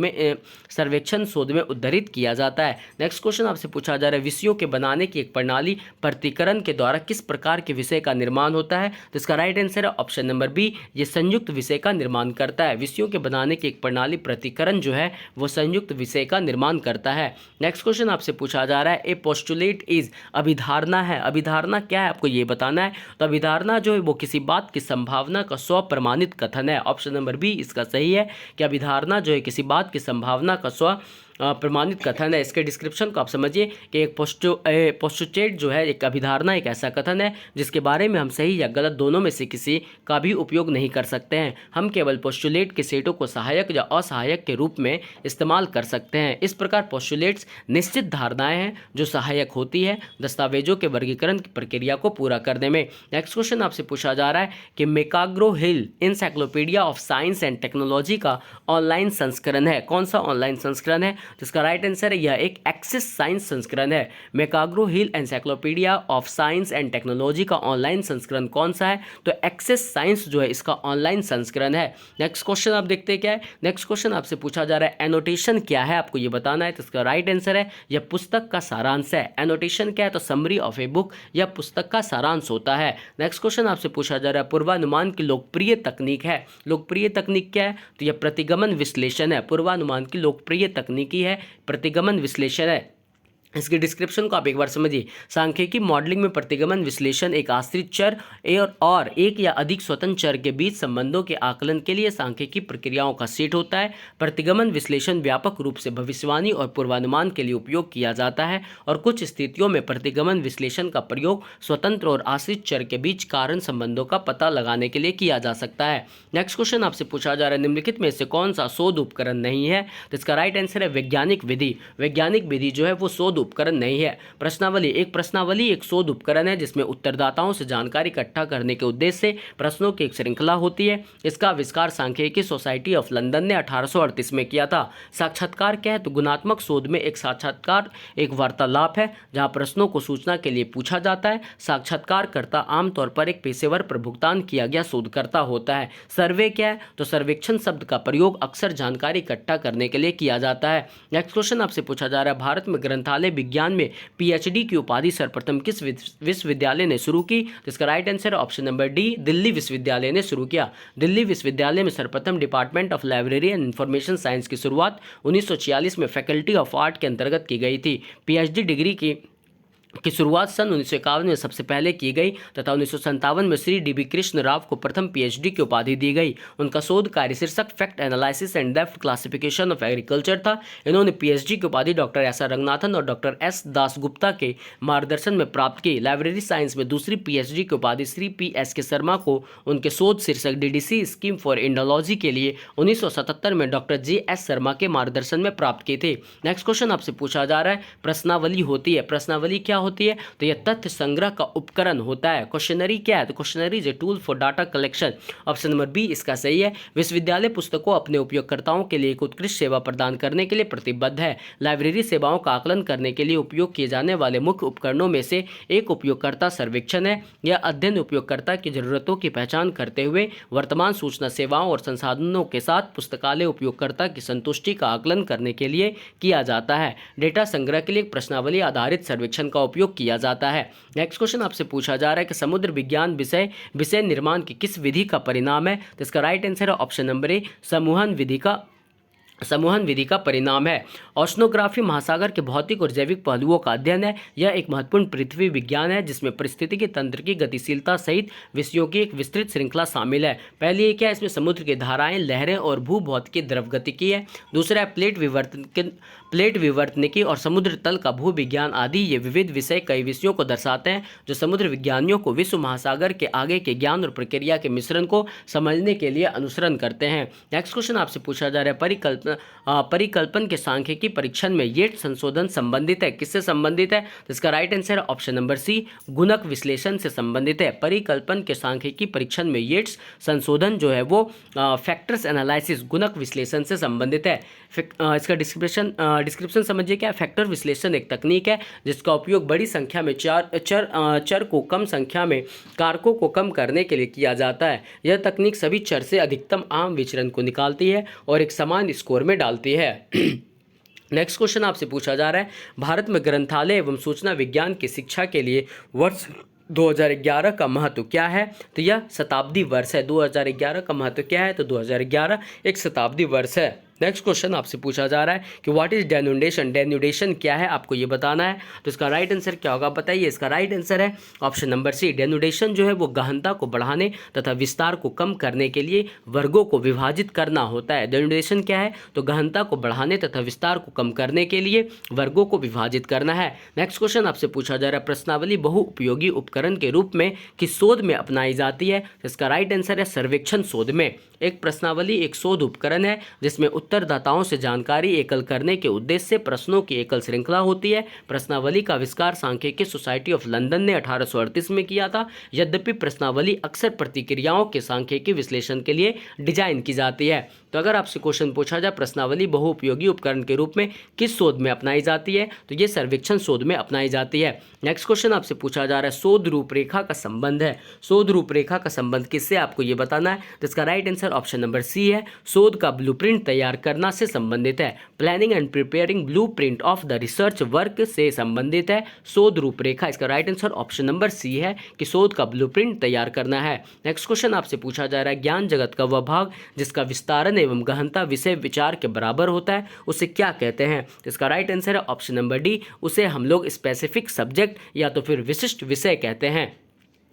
में उद्धृत किया जाता है। नेक्स्ट क्वेश्चन आपसे पूछा जा रहा है विषयों के बनाने की एक प्रणाली प्रतिकरण के द्वारा किस प्रकार के विषय का निर्माण होता है, तो इसका राइट आंसर है ऑप्शन नंबर बी, ये संयुक्त विषय का निर्माण करता है। विषयों के बनाने की एक प्रणाली प्रतिकरण जो है वो संयुक्त विषय का निर्माण करता है। नेक्स्ट क्वेश्चन आपसे पूछा जा रहा है ए पोस्टुलेट इज, अभिधारणा है। अभिधारणा क्या है, आपको ये बताना है। तो अभिधारणा जो है वो किसी बात की संभावना का स्वप्रमाणित कथन है। ऑप्शन नंबर बी इसका सही है कि अभिधारणा जो है किसी बात की संभावना का प्रमाणित कथन है। इसके डिस्क्रिप्शन को आप समझिए कि एक पोस्टुलेट जो है एक अभिधारणा एक ऐसा कथन है जिसके बारे में हम सही या गलत दोनों में से किसी का भी उपयोग नहीं कर सकते हैं। हम केवल पोस्टुलेट के सेटों को सहायक या असहायक के रूप में इस्तेमाल कर सकते हैं। इस प्रकार पोस्टुलेट्स निश्चित धारणाएं हैं जो सहायक होती है दस्तावेजों के वर्गीकरण की प्रक्रिया को पूरा करने में। नेक्स्ट क्वेश्चन आपसे पूछा जा रहा है कि McGraw Hill encyclopedia of science and technology का ऑनलाइन संस्करण है। कौन सा ऑनलाइन संस्करण है, तो इसका राइट आंसर है यह एक एक्सेस साइंस संस्करण है। McGraw Hill encyclopedia of science and technology का ऑनलाइन संस्करण कौन सा है, तो एक्सेस साइंस जो है इसका ऑनलाइन संस्करण है। नेक्स्ट क्वेश्चन आप देखते हैं क्या है। नेक्स्ट क्वेश्चन आपसे पूछा जा रहा है एनोटेशन क्या है, आपको ये बताना है। तो इसका राइट आंसर है यह पुस्तक का सारांश है। एनोटेशन क्या है, तो समरी ऑफ ए बुक, यह पुस्तक का सारांश होता है। नेक्स्ट क्वेश्चन आपसे पूछा जा रहा है पूर्वानुमान की लोकप्रिय तकनीक है। लोकप्रिय तकनीक क्या है, तो यह प्रतिगमन विश्लेषण है। पूर्वानुमान की लोकप्रिय तकनीकी है प्रतिगमन विश्लेषण है। इसके डिस्क्रिप्शन को आप एक बार समझिए। सांख्यिकी मॉडलिंग में प्रतिगमन विश्लेषण एक आश्रित चर और एक या अधिक स्वतंत्र चर के बीच संबंधों के आकलन के लिए सांख्यिकी प्रक्रियाओं का सेट होता है। प्रतिगमन विश्लेषण व्यापक रूप से भविष्यवाणी और पूर्वानुमान के लिए उपयोग किया जाता है और कुछ स्थितियों में प्रतिगमन विश्लेषण का प्रयोग स्वतंत्र और आश्रित चर के बीच कारण संबंधों का पता लगाने के लिए किया जा सकता है। नेक्स्ट क्वेश्चन आपसे पूछा जा रहा है निम्नलिखित में से कौन सा शोध उपकरण नहीं है, तो इसका राइट आंसर है वैज्ञानिक विधि। वैज्ञानिक विधि जो है वो शोध उपकरण नहीं है। प्रश्नावली एक शोध उपकरण है जिसमें उत्तरदाताओं से जानकारी इकट्ठा करने के उद्देश्य से प्रश्नों की एक श्रृंखला होती है। इसका आविष्कार सांख्यिकी सोसाइटी ऑफ लंदन ने 1838 में किया था। साक्षात्कार क्या है, तो गुणात्मक शोध में एक साक्षात्कार एक वार्तालाप है जहां प्रश्नों को सूचना के लिए पूछा जाता है। साक्षात्कारकर्ता आमतौर पर एक पेशेवर पर भुगतान किया गया शोधकर्ता होता है। सर्वे क्या है, तो सर्वेक्षण शब्द का प्रयोग अक्सर जानकारी इकट्ठा करने के लिए किया जाता है। नेक्स्ट क्वेश्चन आपसे पूछा जा रहा है भारत में ग्रंथालय विज्ञान में PhD की उपाधि सर्वप्रथम किस विश्वविद्यालय ने शुरू की, तो इसका right answer option number D, Delhi विश्वविद्यालय ने शुरू किया। दिल्ली विश्वविद्यालय में सर्वप्रथम department of library and information science की शुरुआत 1946 में फैकल्टी ऑफ आर्ट के अंतर्गत की गई थी। PhD डिग्री की शुरुआत सन 1951 में सबसे पहले की गई तथा 1957 में श्री DB कृष्ण राव को प्रथम PhD की उपाधि दी गई। उनका शोध कार्य शीर्षक fact analysis and depth classification of agriculture था। इन्होंने PhD की उपाधि डॉक्टर SR रंगनाथन और डॉक्टर S दासगुप्ता के मार्गदर्शन में प्राप्त की। लाइब्रेरी साइंस में दूसरी PhD की उपाधि श्री PS के शर्मा को उनके शोध शीर्षक DDC स्कीम फॉर इंडोलॉजी के लिए 1977 में डॉक्टर JS शर्मा के मार्गदर्शन में प्राप्त की थी। नेक्स्ट क्वेश्चन आपसे पूछा जा रहा है प्रश्नावली होती है। प्रश्नावली क्या होती है, तो यह तथ्य संग्रह का उपकरण होता है। क्वेश्चनरी क्या है, तो questionnaire is a tool for data collection. Option number B इसका सही है। विश्वविद्यालय पुस्तकों अपने उपयोगकर्ताओं के लिए एक उत्कृष्ट सेवा प्रदान करने के लिए प्रतिबद्ध है। लाइब्रेरी सेवाओं का आकलन करने के लिए उपयोग किए जाने वाले मुख्य उपकरणों में से एक उपयोगकर्ता सर्वेक्षण है। यह अध्ययन उपयोगकर्ता की जरूरतों की पहचान करते हुए वर्तमान सूचना सेवाओं और संसाधनों के साथ पुस्तकालय उपयोगकर्ता की संतुष्टि का आकलन करने के लिए किया जाता है। डेटा संग्रह के लिए प्रश्नावली आधारित सर्वेक्षण का उपयोग किया जाता है। नेक्स्ट क्वेश्चन आपसे पूछा जा रहा है कि समुद्र विज्ञान विषय निर्माण की किस विधि का परिणाम है? तो इसका राइट आंसर है ऑप्शन नंबर ए, संवहन विधि का परिणाम है। ओशनोग्राफी महासागर के भौतिक और जैविक पहलुओं का अध्ययन है। यह एक महत्वपूर्ण पृथ्वी विज्ञान है जिसमें पारिस्थितिकी तंत्र की गतिशीलता सहित विषयों की एक विस्तृत श्रृंखला शामिल है। पहली एक है इसमें समुद्र की धाराएं, लहरें और भूभौतिकी द्रवगतिकी है। दूसरा है प्लेट विवर्तनिकी और समुद्र तल का भूविज्ञान आदि। ये विविध विषय कई विषयों को दर्शाते हैं जो समुद्र विज्ञानियों को विश्व महासागर के आगे के ज्ञान और प्रक्रिया के मिश्रण को समझने के लिए अनुसरण करते हैं। नेक्स्ट क्वेश्चन आपसे पूछा जा रहा है परिकल्पन के सांख्यिकी परीक्षण में येट्स संशोधन संबंधित है। किससे संबंधित है? तो इसका राइट आंसर है ऑप्शन नंबर सी, गुणक विश्लेषण से संबंधित है। परिकल्पन के सांख्यिकी परीक्षण में येट्स संशोधन जो है वो फैक्टर्स एनालिसिस, गुणक विश्लेषण से संबंधित है। इसका डिस्क्रिप्शन समझिए क्या है। फैक्टर विश्लेषण एक तकनीक है जिसका उपयोग बड़ी संख्या में चर को कम संख्या में कारकों को कम करने के लिए किया जाता है। यह तकनीक सभी चर से अधिकतम आम विचरण को निकालती है और एक समान स्कोर में डालती है। नेक्स्ट क्वेश्चन आपसे पूछा जा रहा है भारत में ग्रंथालय एवं सूचना विज्ञान की शिक्षा के लिए वर्ष 2011 का महत्व क्या है? तो यह शताब्दी वर्ष है। 2011 का महत्व क्या है? तो 2011 एक शताब्दी वर्ष है। नेक्स्ट क्वेश्चन आपसे पूछा जा रहा है कि व्हाट इज डेन्यूडेशन? डेन्यूडेशन क्या है आपको ये बताना है। तो इसका राइट आंसर क्या होगा बताइए। इसका राइट आंसर है ऑप्शन नंबर सी, डेन्यूडेशन जो है वो गहनता को बढ़ाने तथा विस्तार को कम करने के लिए वर्गों को विभाजित करना होता है। डेन्यूडेशन क्या है? तो गहनता को बढ़ाने तथा विस्तार को कम करने के लिए वर्गों को विभाजित करना है। नेक्स्ट क्वेश्चन आपसे पूछा जा रहा है प्रश्नावली बहुउपयोगी उपकरण के रूप में किस शोध में अपनाई जाती है? इसका राइट आंसर है सर्वेक्षण शोध में। एक प्रश्नावली एक शोध उपकरण है जिसमें उत्तरदाताओं से जानकारी एकल करने के उद्देश्य से प्रश्नों की एकल श्रृंखला होती है। प्रश्नावली का आविष्कार सांख्यिकी सोसाइटी ऑफ लंदन ने 1838 में किया था। यद्यपि प्रश्नावली अक्सर प्रतिक्रियाओं के सांख्यिकी विश्लेषण के लिए डिजाइन की जाती है। तो अगर आपसे क्वेश्चन पूछा जाए प्रश्नावली बहुउपयोगी उपकरण के रूप में किस शोध में अपनाई जाती है, तो ये सर्वेक्षण शोध में अपनाई जाती है। नेक्स्ट क्वेश्चन आपसे पूछा जा रहा है शोध रूपरेखा का संबंध है। शोध रूपरेखा का संबंध किससे आपको ये बताना है। तो इसका right answer option number C है, शोध का ब्लूप्रिंट तैयार करना से संबंधित है। Planning and preparing blueprint of the research work से संबंधित है शोध रूपरेखा। इसका right answer option number C है कि शोध का ब्लूप्रिंट तैयार करना है। नेक्स्ट क्वेश्चन आपसे पूछा जा रहा है ज्ञान जगत का वह भाग जिसका विस्तारन एवं गहनता विषय विचार के बराबर होता है उसे क्या कहते हैं। इसका राइट आंसर है ऑप्शन नंबर डी, उसे हम लोग स्पेसिफिक सब्जेक्ट या तो फिर विशिष्ट विषय कहते हैं।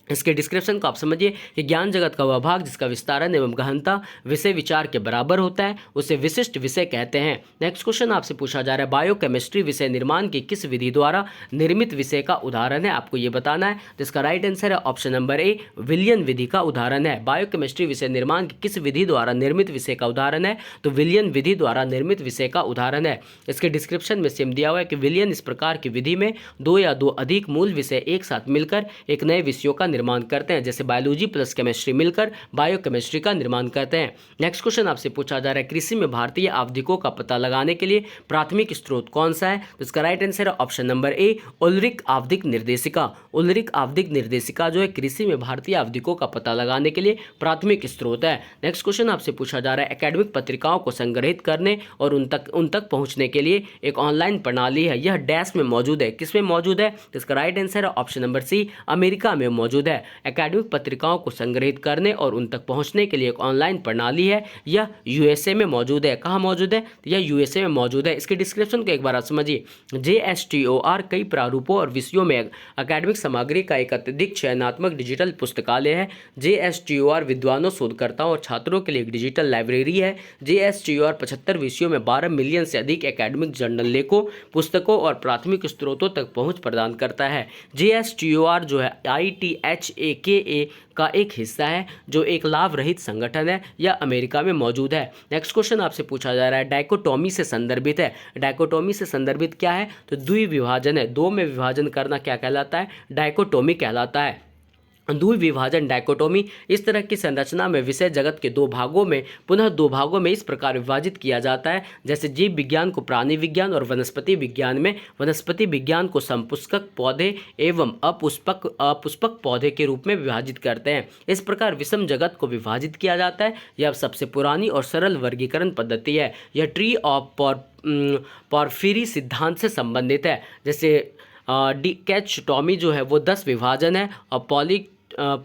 इसके डिस्क्रिप्शन को आप समझिए कि ज्ञान जगत का वह भाग जिसका विस्तारन एवं गहनता विषय विचार के बराबर होता है उसे विशिष्ट विषय कहते हैं। नेक्स्ट क्वेश्चन आपसे पूछा जा रहा है बायोकेमिस्ट्री विषय निर्माण की किस विधि द्वारा निर्मित विषय का उदाहरण है, आपको ये बताना है। तो इसका राइट आंसर है ऑप्शन नंबर ए, विलियन विधि का उदाहरण है। बायोकेमिस्ट्री विषय निर्माण की किस विधि द्वारा निर्मित विषय का उदाहरण है, तो विलियन विधि द्वारा निर्मित विषय का उदाहरण है। इसके डिस्क्रिप्शन में सेम दिया हुआ है कि विलियन इस प्रकार की विधि में दो या दो अधिक मूल विषय एक साथ मिलकर एक नए विषयों का निर्माण करते हैं, जैसे बायोलॉजी प्लस केमिस्ट्री मिलकर बायोकेमिस्ट्री का निर्माण करते हैं। नेक्स्ट क्वेश्चन आपसे पूछा जा रहा है कृषि में भारतीय आवधिकों का पता लगाने के लिए प्राथमिक स्रोत कौन सा है। तो इसका राइट आंसर है ऑप्शन नंबर ए, उल्रिक आवधिक निर्देशिका। उल्रिक आवधिक निर्देशिका जो है कृषि में भारतीय आवधिकों का पता लगाने के लिए प्राथमिक स्रोत है। नेक्स्ट क्वेश्चन आपसे पूछा जा रहा है एकेडमिक पत्रिकाओं को संग्रहित करने और उन तक पहुंचने के लिए एक ऑनलाइन प्रणाली है, यह डैश में मौजूद है। किस में मौजूद है? तो इसका राइट आंसर है ऑप्शन नंबर सी, अमेरिका में मौजूद है। एकेडमिक पत्रिकाओं को संग्रहित करने और उन तक पहुंचने के लिए एक ऑनलाइन प्रणाली है, यह यूएसए में मौजूद है। कहाँ मौजूद है? तो यह यूएसए में मौजूद है। इसके डिस्क्रिप्शन को एक बार आप समझिए। JSTOR कई प्रारूपों और विषयों में एकेडमिक सामग्री का एक अत्यधिक चयनात्मक डिजिटल पुस्तकालय है। JSTOR विद्वानों, शोधकर्ताओं और छात्रों के लिए एक डिजिटल लाइब्रेरी है। JSTOR 75 विषयों में 12 मिलियन से अधिक एकेडमिक जर्नल लेखों, पुस्तकों और प्राथमिक स्रोतों तक पहुंच प्रदान करता है। JSTOR जो है ITHAKA का एक हिस्सा है जो एक लाभ रहित संगठन है, यह अमेरिका में मौजूद है। नेक्स्ट क्वेश्चन आपसे पूछा जा रहा है डायकोटोमी से संदर्भित है। डायकोटोमी से संदर्भित क्या है? तो द्विविभाजन है। दो में विभाजन करना क्या कहलाता है? डायकोटोमी कहलाता है। द्विविभाजन डायकोटोमी इस तरह की संरचना में विषय जगत के दो भागों में पुनः दो भागों में इस प्रकार विभाजित किया जाता है, जैसे जीव विज्ञान को प्राणी विज्ञान और वनस्पति विज्ञान में वनस्पति विज्ञान को संपुष्पक पौधे एवं अपुष्पक पौधे के रूप में विभाजित करते हैं। इस प्रकार विषम जगत को विभाजित किया जाता है। यह सबसे पुरानी और सरल वर्गीकरण पद्धति है। यह ट्री ऑफ पॉर्फिरी सिद्धांत से संबंधित है। जैसे डिकैचटॉमी जो है वो 10 विभाजन है, और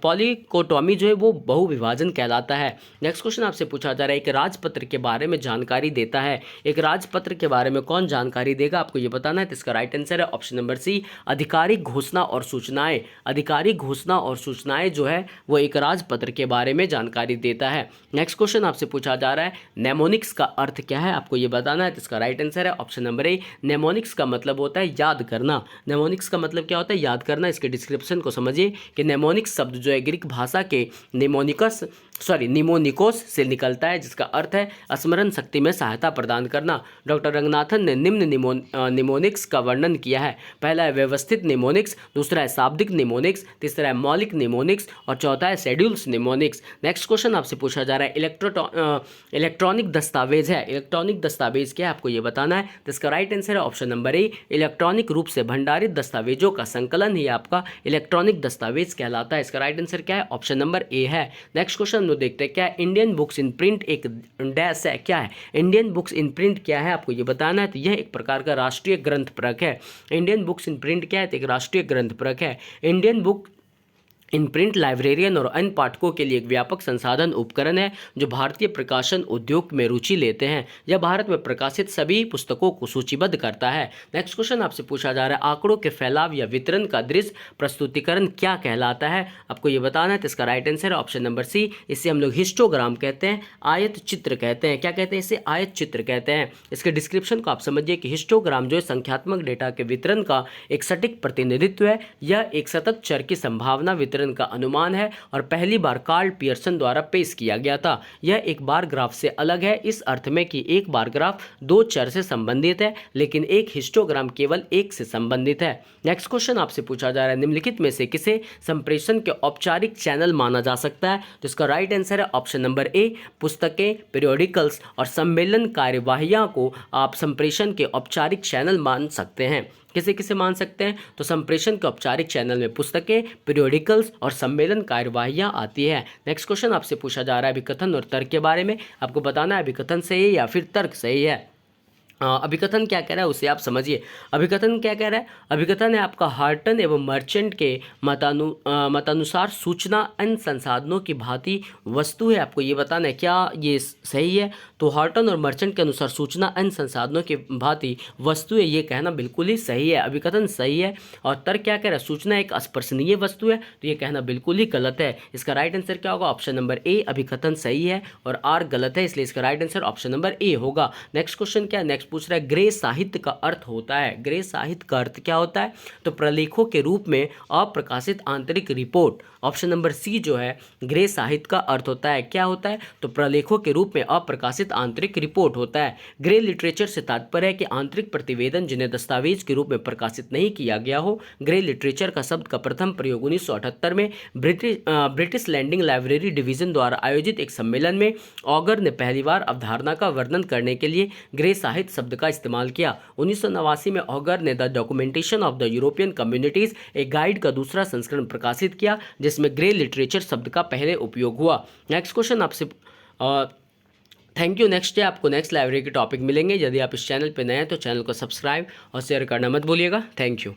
पॉलीकोटॉमी जो है वो बहुविभाजन कहलाता है। नेक्स्ट क्वेश्चन आपसे पूछा जा रहा है, एक राजपत्र के बारे में जानकारी देता है। एक राजपत्र के बारे में कौन जानकारी देगा, आपको ये बताना है। तो इसका राइट आंसर है ऑप्शन नंबर सी, आधिकारिक घोषणा और सूचनाएं। आधिकारिक घोषणा और सूचनाएं जो है वो एक राजपत्र के बारे में जानकारी देता है। नेक्स्ट क्वेश्चन आपसे पूछा जा रहा है, नेमोनिक्स का अर्थ क्या है, आपको ये बताना है। तो इसका राइट आंसर है ऑप्शन नंबर ए, नेमोनिक्स का मतलब होता है याद करना। नेमोनिक्स का मतलब क्या होता है, याद करना। इसके डिस्क्रिप्शन को समझिए कि नेमोनिक्स शब्द जो है ग्रीक भाषा के निमोनिकोस से निकलता है, जिसका अर्थ है स्मरण शक्ति में सहायता प्रदान करना। डॉक्टर रंगनाथन ने निम्न निमोनिक्स का वर्णन किया है। पहला है व्यवस्थित निमोनिक्स, दूसरा है शाब्दिक निमोनिक्स, तीसरा है मौलिक निमोनिक्स, और चौथा है शेड्यूल्स निमोनिक्स। नेक्स्ट क्वेश्चन आपसे पूछा जा रहा है, इलेक्ट्रॉनिक दस्तावेज है। इलेक्ट्रॉनिक दस्तावेज क्या है, आपको ये बताना है। तो इसका राइट आंसर है ऑप्शन नंबर ए, इलेक्ट्रॉनिक रूप से भंडारित दस्तावेजों का संकलन ही आपका इलेक्ट्रॉनिक दस्तावेज कहलाता है। इसका राइट आंसर क्या है, ऑप्शन नंबर ए है। नेक्स्ट क्वेश्चन हम लोग देखते हैं, क्या इंडियन बुक्स इन प्रिंट एक डैश है, क्या है इंडियन बुक्स इन प्रिंट, क्या है आपको ये बताना है। तो यह एक प्रकार का राष्ट्रीय ग्रंथ परक है। इंडियन बुक्स इन प्रिंट क्या है, तो एक राष्ट्रीय ग्रंथ परक है। Indian book in print librarian और अन्य पाठकों के लिए एक व्यापक संसाधन उपकरण है जो भारतीय प्रकाशन उद्योग में रुचि लेते हैं। यह भारत में प्रकाशित सभी पुस्तकों को सूचीबद्ध करता है। नेक्स्ट क्वेश्चन आपसे पूछा जा रहा है, आंकड़ों के फैलाव या वितरण का दृश्य प्रस्तुतिकरण क्या कहलाता है, आपको ये बताना है। तो इसका राइट आंसर है ऑप्शन नंबर सी, इसे हम लोग हिस्टोग्राम कहते हैं, आयत चित्र कहते हैं। क्या कहते हैं, इसे आयत चित्र कहते हैं। इसके डिस्क्रिप्शन को आप समझिए कि हिस्टोग्राम जो है संख्यात्मक डेटा के वितरण का एक सटीक प्रतिनिधित्व है। यह एक सतत चर की संभावना वितरण का अनुमान है और पहली बार कार्ल पियर्सन द्वारा पेश किया गया था। यह एक बार ग्राफ से अलग है इस अर्थ में कि एक बार ग्राफ 2 चर से संबंधित है, लेकिन एक हिस्टोग्राम केवल 1 से संबंधित है। नेक्स्ट क्वेश्चन आपसे पूछा जा रहा है, निम्नलिखित में से किसे संप्रेषण के औपचारिक चैनल माना जा सकता है। तो इसका राइट आंसर है ऑप्शन नंबर ए, पुस्तकें, पीरियोडिकल्स और सम्मेलन कार्यवाहियां को आप संप्रेषण के औपचारिक चैनल मान सकते हैं। किसे किसे मान सकते हैं, तो संप्रेषण के औपचारिक चैनल में पुस्तकें, पीरियोडिकल्स और सम्मेलन कार्यवाहियां आती है। नेक्स्ट क्वेश्चन आपसे पूछा जा रहा है अभिकथन और तर्क के बारे में, आपको बताना है अभिकथन सही है या फिर तर्क सही है। अभिकथन क्या कह रहा है उसे आप समझिए। अभिकथन क्या कह रहा है, अभिकथन है आपका हार्टन एवं मर्चेंट के मतानुसार सूचना अन्य संसाधनों की भांति वस्तु है, आपको ये बताना है क्या ये सही है। तो हार्टन और मर्चेंट के अनुसार सूचना अन्य संसाधनों की भांति वस्तु है, ये कहना बिल्कुल ही सही है, अभिकथन सही है। और तर्क क्या कह रहा है, सूचना एक स्पर्शनीय वस्तु है, तो ये कहना बिल्कुल ही गलत है। इसका राइट आंसर क्या होगा, ऑप्शन नंबर ए अभिकथन सही है और आर गलत है, इसलिए इसका right answer option number A होगा। नेक्स्ट क्वेश्चन क्या है, नेक्स्ट पूछ रहा है ग्रे साहित्य का अर्थ होता है। ग्रे साहित्य का अर्थ क्या होता है, तो प्रलेखों के रूप में अप्रकाशित आंतरिक रिपोर्ट। ऑप्शन नंबर सी जो है ग्रे साहित्य का अर्थ होता है, क्या होता है, तो प्रलेखों के रूप में अप्रकाशित आंतरिक रिपोर्ट होता है। ग्रे लिटरेचर से तात्पर्य है कि आंतरिक प्रतिवेदन जिन्हें दस्तावेज के रूप में प्रकाशित नहीं किया गया हो। ग्रे लिटरेचर का शब्द का प्रथम प्रयोग 1978 में ब्रिटिश लैंडिंग लाइब्रेरी डिवीजन द्वारा आयोजित एक सम्मेलन में ऑगर ने पहली बार अवधारणा का वर्णन करने के लिए ग्रे साहित्य शब्द का इस्तेमाल किया। 1989 में ऑगर ने the documentation of the European communities एक गाइड का दूसरा संस्करण प्रकाशित किया, जिसमें ग्रे लिटरेचर शब्द का पहले उपयोग हुआ। नेक्स्ट क्वेश्चन आपसे थैंक यू। नेक्स्ट डे आपको नेक्स्ट लाइब्रेरी के टॉपिक मिलेंगे। यदि आप इस चैनल पर नए हैं तो चैनल को सब्सक्राइब और शेयर करना मत भूलिएगा। Thank you.